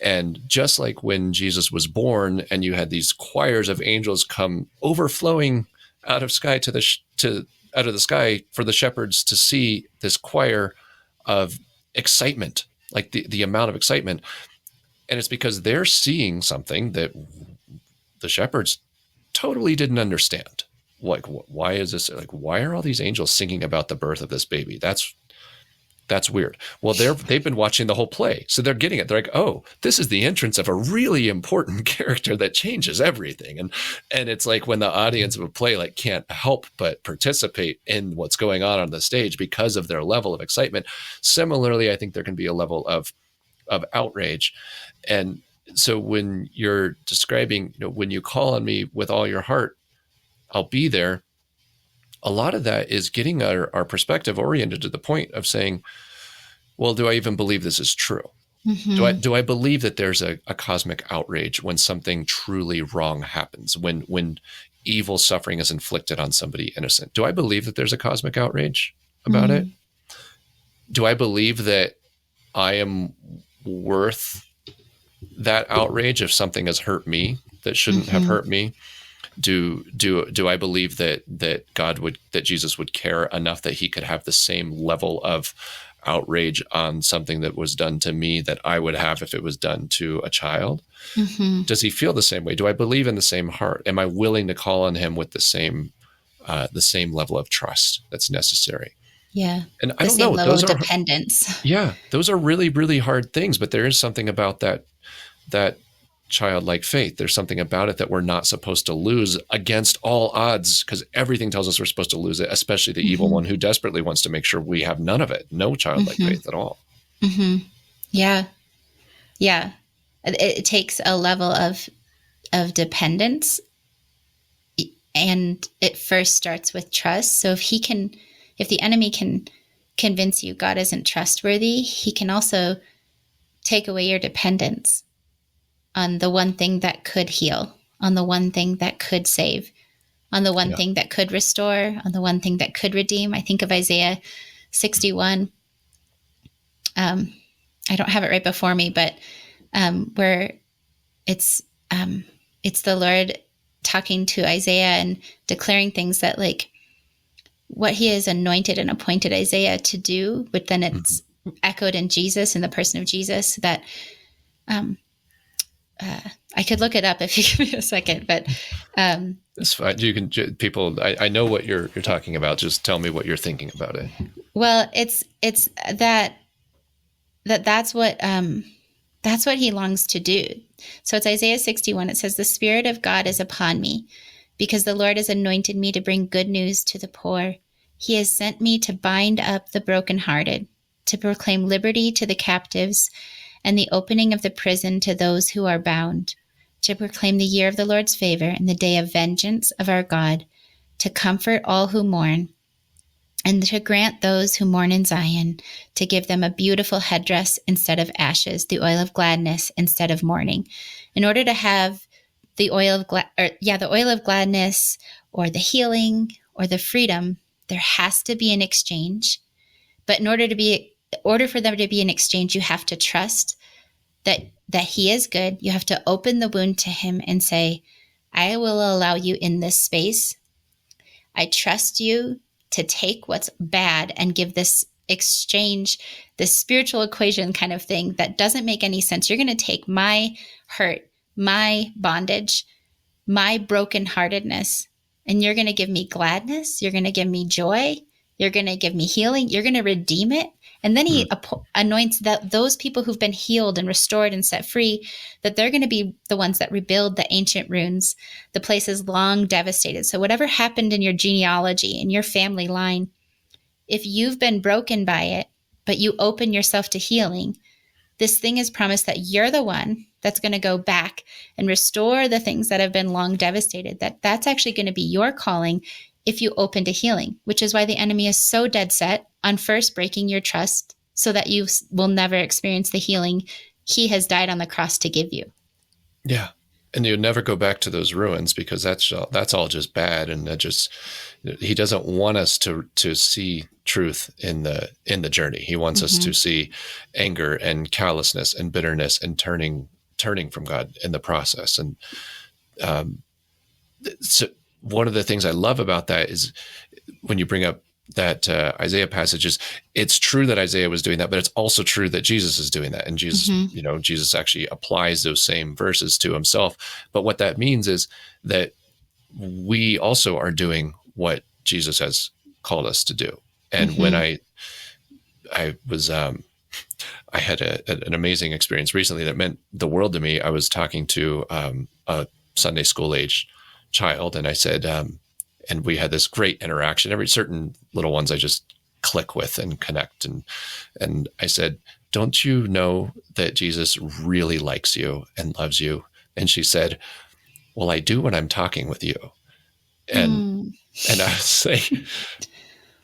And just like when Jesus was born, and you had these choirs of angels come overflowing out of sky out of the sky for the shepherds to see this choir of excitement, like the amount of excitement. And it's because they're seeing something that the shepherds totally didn't understand. Like, why is this? Like, why are all these angels singing about the birth of this baby? That's weird. Well, they've been watching the whole play, so they're getting it. They're like, oh, this is the entrance of a really important character that changes everything. And it's like when the audience of a play like can't help but participate in what's going on the stage because of their level of excitement. Similarly, I think there can be a level of outrage. And so when you're describing, when you call on me with all your heart, I'll be there. A lot of that is getting our perspective oriented to the point of saying, well, do I even believe this is true? Do I believe that there's a cosmic outrage when something truly wrong happens, when evil suffering is inflicted on somebody innocent? Do I believe that there's a cosmic outrage about it? Do I believe that I am worth that outrage if something has hurt me that shouldn't have hurt me? Do I believe that Jesus would care enough that he could have the same level of outrage on something that was done to me that I would have if it was done to a child? Does he feel the same way? Do I believe in the same heart? Am I willing to call on him with the same level of trust that's necessary? Yeah. And I don't know. Level of dependence. Yeah, those are really, really hard things, but there is something about that childlike faith. There's something about it that we're not supposed to lose against all odds, because everything tells us we're supposed to lose it, especially the evil one who desperately wants to make sure we have none of it. No childlike faith at all. Yeah. Yeah. It takes a level of dependence, and it first starts with trust. So if the enemy can convince you God isn't trustworthy, he can also take away your dependence on the one thing that could heal, on the one thing that could save, on the one thing that could restore, on the one thing that could redeem. I think of Isaiah 61. I don't have it right before me, but where it's the Lord talking to Isaiah and declaring things that, like, what he has anointed and appointed Isaiah to do, but then it's echoed in Jesus, in the person of Jesus, that I could look it up if you give me a second, but it's fine. You can, people, I know what you're talking about. Just tell me what you're thinking about it. Well, it's that's what he longs to do. So it's Isaiah 61. It says, "The Spirit of God is upon me, because the Lord has anointed me to bring good news to the poor. He has sent me to bind up the brokenhearted, to proclaim liberty to the captives, and the opening of the prison to those who are bound, to proclaim the year of the Lord's favor and the day of vengeance of our God, to comfort all who mourn, and to grant those who mourn in Zion, to give them a beautiful headdress instead of ashes, the oil of gladness instead of mourning. In order to have the oil of gladness, or the healing, or the freedom, there has to be an exchange. But in order for there to be an exchange, you have to trust that he is good. You have to open the wound to him and say, I will allow you in this space. I trust you to take what's bad and give this exchange, this spiritual equation kind of thing that doesn't make any sense. You're going to take my hurt, my bondage, my brokenheartedness, and you're going to give me gladness. You're going to give me joy. You're going to give me healing. You're going to redeem it. And then he anoints those people who've been healed and restored and set free, that they're going to be the ones that rebuild the ancient ruins, the places long devastated. So whatever happened in your genealogy, in your family line, if you've been broken by it, but you open yourself to healing, this thing is promised that you're the one that's going to go back and restore the things that have been long devastated, that's actually going to be your calling if you open to healing, which is why the enemy is so dead set on first breaking your trust so that you will never experience the healing he has died on the cross to give you. Yeah. And you never go back to those ruins, because that's all just bad. And he doesn't want us to see truth in the journey. He wants us to see anger and callousness and bitterness and turning from God in the process. And so one of the things I love about that is when you bring up that Isaiah passages, it's true that Isaiah was doing that, but it's also true that Jesus is doing that. And Jesus, Jesus actually applies those same verses to himself. But what that means is that we also are doing what Jesus has called us to do. And when I had an amazing experience recently that meant the world to me. I was talking to a Sunday school age child, and I said, and we had this great interaction. Every certain little ones I just click with and connect. And I said, don't you know that Jesus really likes you and loves you? And she said, well, I do when I'm talking with you. And I was like,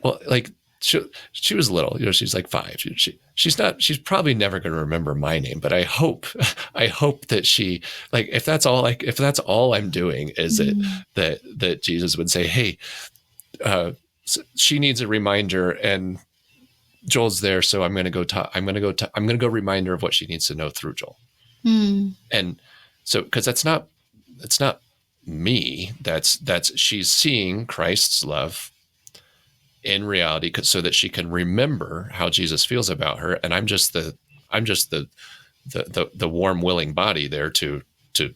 well, like she was little, she's like 5. She's probably never going to remember my name, but I hope that she, like, if that's all I'm doing is that Jesus would say, hey, she needs a reminder, and Joel's there. So I'm going to go remind her of what she needs to know through Joel. And so, cause it's not me, that's she's seeing Christ's love in reality, so that she can remember how Jesus feels about her. And I'm just the warm, willing body there to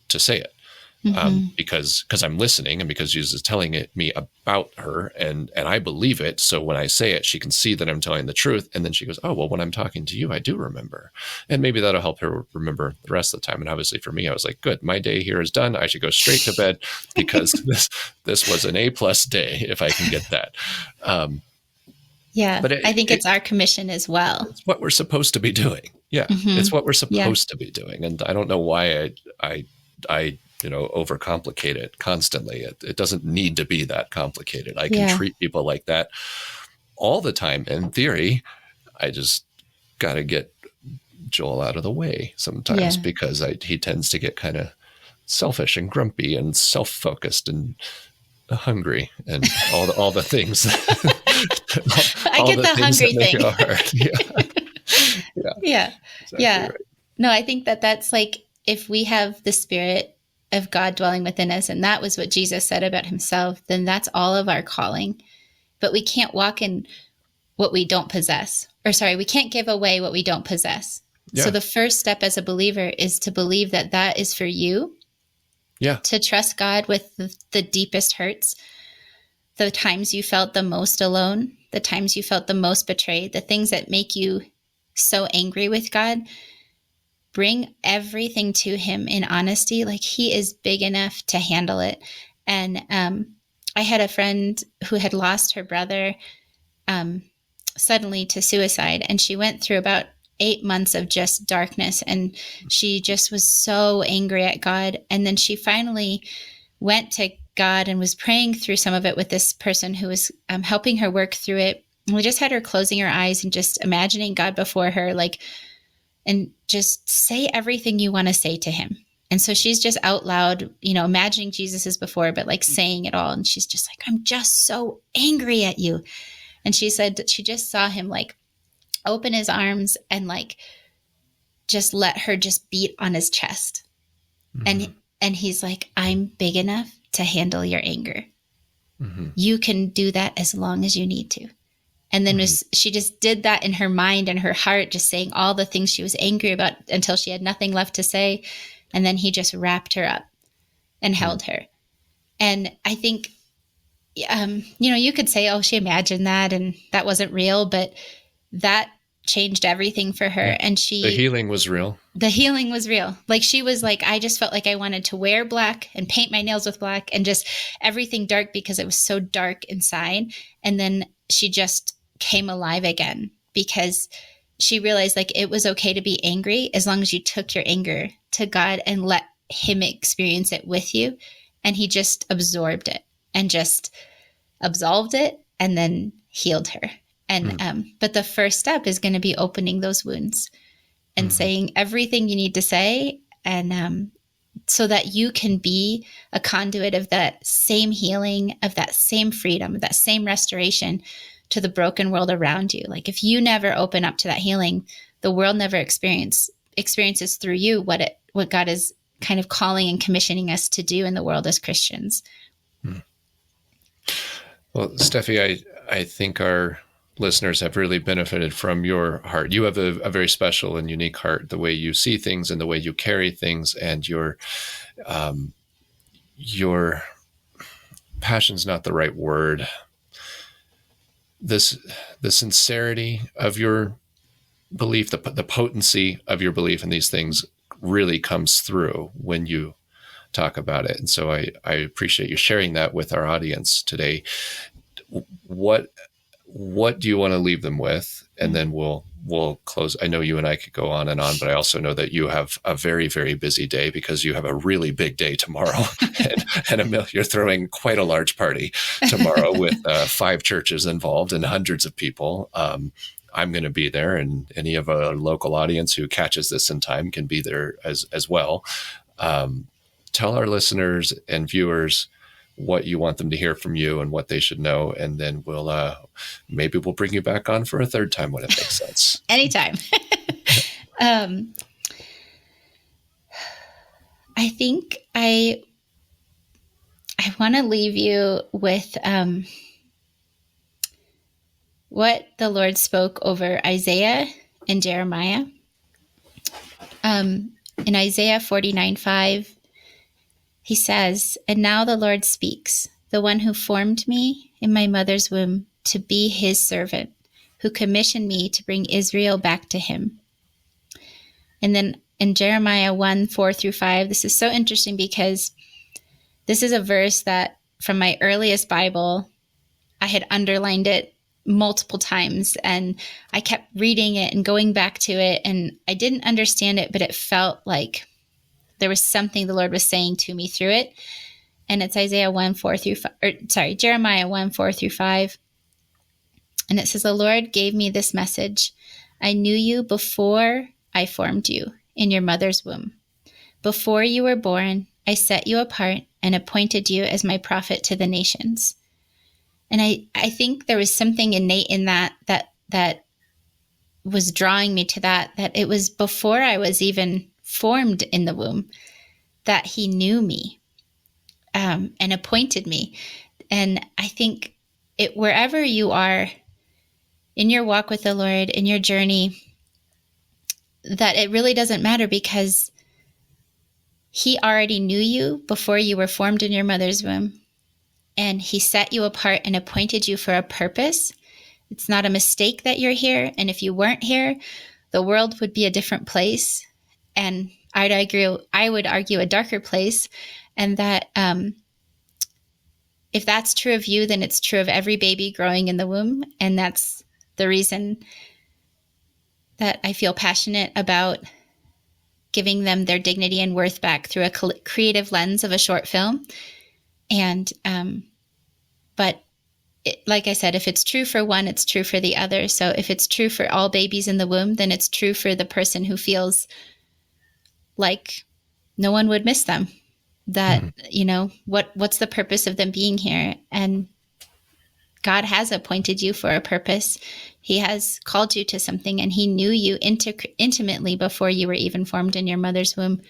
say it. Because I'm listening, and because Jesus is telling me about her, and I believe it. So when I say it, she can see that I'm telling the truth. And then she goes, oh, well, when I'm talking to you, I do remember. And maybe that'll help her remember the rest of the time. And obviously for me, I was like, good, my day here is done. I should go straight to bed, because this was an A+ day if I can get that. But I think it's our commission as well. It's what we're supposed to be doing. Yeah. It's what we're supposed to be doing. And I don't know why I overcomplicate it constantly. It doesn't need to be that complicated. I can treat people like that all the time. In theory, I just got to get Joel out of the way sometimes, because he tends to get kind of selfish and grumpy and self-focused and hungry and all the things. I get the hungry thing. Yeah. Right. No, I think that's like, if we have the Spirit of God dwelling within us, and that was what Jesus said about himself, then that's all of our calling. But we can't walk in what we don't possess. We can't give away what we don't possess. Yeah. So the first step as a believer is to believe that is for you. Yeah. To trust God with the deepest hurts, the times you felt the most alone, the times you felt the most betrayed, the things that make you so angry with God. Bring everything to him in honesty. Like, he is big enough to handle it. And I had a friend who had lost her brother suddenly to suicide. And she went through about 8 months of just darkness. And she just was so angry at God. And then she finally went to God and was praying through some of it with this person who was helping her work through it. And we just had her closing her eyes and just imagining God before her, like, and just say everything you want to say to him. And so she's just out loud, imagining Jesus is before, but like saying it all. And she's just like, I'm just so angry at you. And she said that she just saw him like open his arms and like just let her just beat on his chest. Mm-hmm. And he's like, I'm big enough to handle your anger. Mm-hmm. You can do that as long as you need to. And then she just did that in her mind and her heart, just saying all the things she was angry about until she had nothing left to say. And then he just wrapped her up and held her. And I think, you could say, oh, she imagined that and that wasn't real, but that changed everything for her. Yeah. And the healing was real. The healing was real. Like she was like, I just felt like I wanted to wear black and paint my nails with black and just everything dark because it was so dark inside. And then she just came alive again because she realized like it was okay to be angry as long as you took your anger to God and let him experience it with you. And he just absorbed it and just absolved it and then healed her. And but the first step is going to be opening those wounds and saying everything you need to say, and so that you can be a conduit of that same healing, of that same freedom, of that same restoration to the broken world around you. Like if you never open up to that healing, the world never experiences through you what God is kind of calling and commissioning us to do in the world as Christians. Well, Stephie, I think our listeners have really benefited from your heart. You have a very special and unique heart, the way you see things and the way you carry things, and your passion's not the right word. The sincerity of your belief, the potency of your belief in these things really comes through when you talk about it. And so I appreciate you sharing that with our audience today. What do you want to leave them with? And then we'll close. I know you and I could go on, but I also know that you have a very, very busy day because you have a really big day tomorrow. and you're throwing quite a large party tomorrow with 5 churches involved and hundreds of people. I'm going to be there, and any of our local audience who catches this in time can be there as well. Tell our listeners and viewers what you want them to hear from you and what they should know. And then maybe we'll bring you back on for a third time when it makes sense. Anytime. I think I want to leave you with what the Lord spoke over Isaiah and Jeremiah. In Isaiah 49:5, he says, "And now the Lord speaks, the one who formed me in my mother's womb to be his servant, who commissioned me to bring Israel back to him." And then in Jeremiah 1:4-5, this is so interesting because this is a verse that from my earliest Bible, I had underlined it multiple times and I kept reading it and going back to it, and I didn't understand it, but it felt like there was something the Lord was saying to me through it. And it's Jeremiah 1:4-5. And it says, "The Lord gave me this message. I knew you before I formed you in your mother's womb. Before you were born, I set you apart and appointed you as my prophet to the nations." And I think there was something innate in that was drawing me to that it was before I was even formed in the womb that he knew me and appointed me. And I think wherever you are in your walk with the Lord, in your journey, that it really doesn't matter because he already knew you before you were formed in your mother's womb. And he set you apart and appointed you for a purpose. It's not a mistake that you're here. And if you weren't here, the world would be a different place. And I would argue a darker place. And that if that's true of you, then it's true of every baby growing in the womb. And that's the reason that I feel passionate about giving them their dignity and worth back through a creative lens of a short film. And, but like I said, if it's true for one, it's true for the other. So if it's true for all babies in the womb, then it's true for the person who feels like no one would miss them. That, what's the purpose of them being here? And God has appointed you for a purpose. He has called you to something, and he knew you intimately before you were even formed in your mother's womb.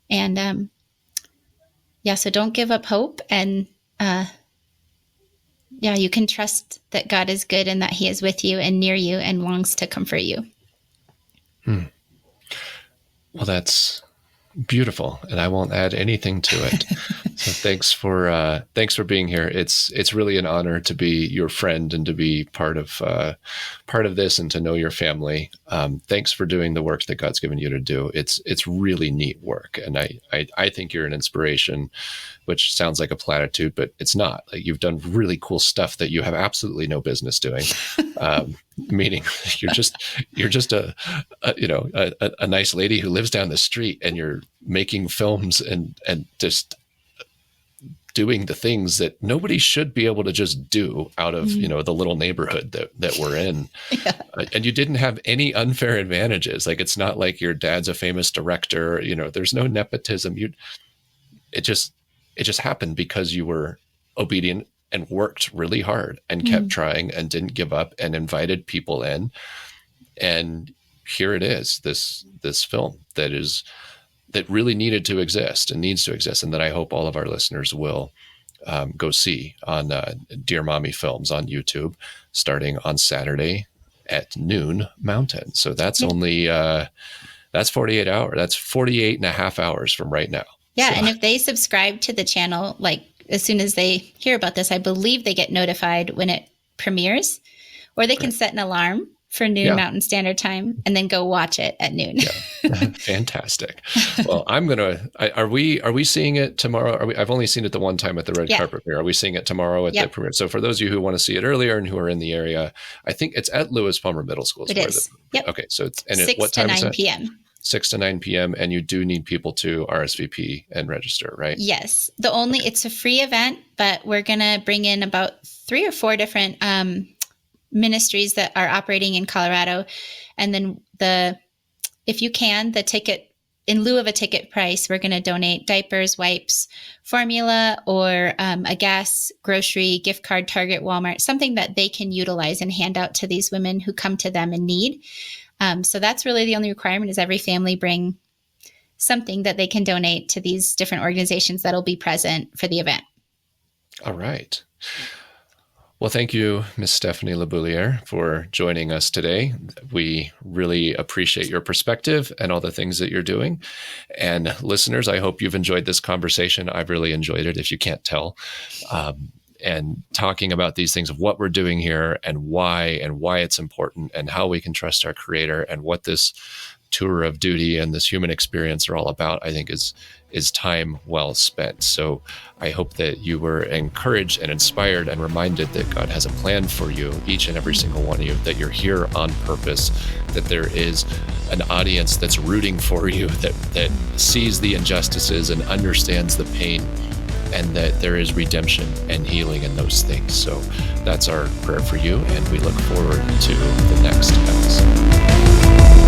And, so don't give up hope. And, you can trust that God is good and that he is with you and near you and longs to comfort you. Well, that's beautiful, and I won't add anything to it. So thanks for being here. It's really an honor to be your friend and to be part of this and to know your family. Thanks for doing the work that God's given you to do. It's really neat work, and I think you're an inspiration, which sounds like a platitude, but it's not. Like, you've done really cool stuff that you have absolutely no business doing. Meaning you're just a nice lady who lives down the street, and you're making films and just doing the things that nobody should be able to just do out of, the little neighborhood that we're in. Yeah. And you didn't have any unfair advantages. Like, it's not like your dad's a famous director, there's no nepotism. It just happened because you were obedient and worked really hard and kept trying and didn't give up and invited people in. And here it is, this film that really needed to exist and needs to exist, and that I hope all of our listeners will go see on Dear Mommy Films on YouTube, starting on Saturday at noon Mountain. So that's only that's 48 hours. That's 48 and a half hours from right now. Yeah, so. And if they subscribe to the channel, like as soon as they hear about this, I believe they get notified when it premieres, or they can set an alarm for noon Mountain Standard Time and then go watch it at noon. Yeah. Fantastic. Well, are we seeing it tomorrow? I've only seen it the one time at the red carpet premiere. Are we seeing it tomorrow at the premiere? So for those of you who want to see it earlier and who are in the area, I think it's at Lewis Palmer Middle School. It is. Yep. Okay. So it's, and 6 what time to 9 is that? p.m. 6 to 9 p.m. And you do need people to RSVP and register, right? Yes. It's a free event, but we're going to bring in about 3 or 4 different ministries that are operating in Colorado. And then if you can, the ticket, in lieu of a ticket price, we're going to donate diapers, wipes, formula, or a gas, grocery, gift card, Target, Walmart, something that they can utilize and hand out to these women who come to them in need. So that's really the only requirement, is every family bring something that they can donate to these different organizations that'll be present for the event. All right. Well, thank you, Ms. Stephie Labouliere, for joining us today. We really appreciate your perspective and all the things that you're doing. And listeners, I hope you've enjoyed this conversation. I've really enjoyed it, if you can't tell. And talking about these things of what we're doing here and why it's important and how we can trust our Creator and what this tour of duty and this human experience are all about, I think is time well spent. So I hope that you were encouraged and inspired and reminded that God has a plan for you, each and every single one of you, that you're here on purpose, that there is an audience that's rooting for you, that sees the injustices and understands the pain, and that there is redemption and healing in those things. So that's our prayer for you, and we look forward to the next episode.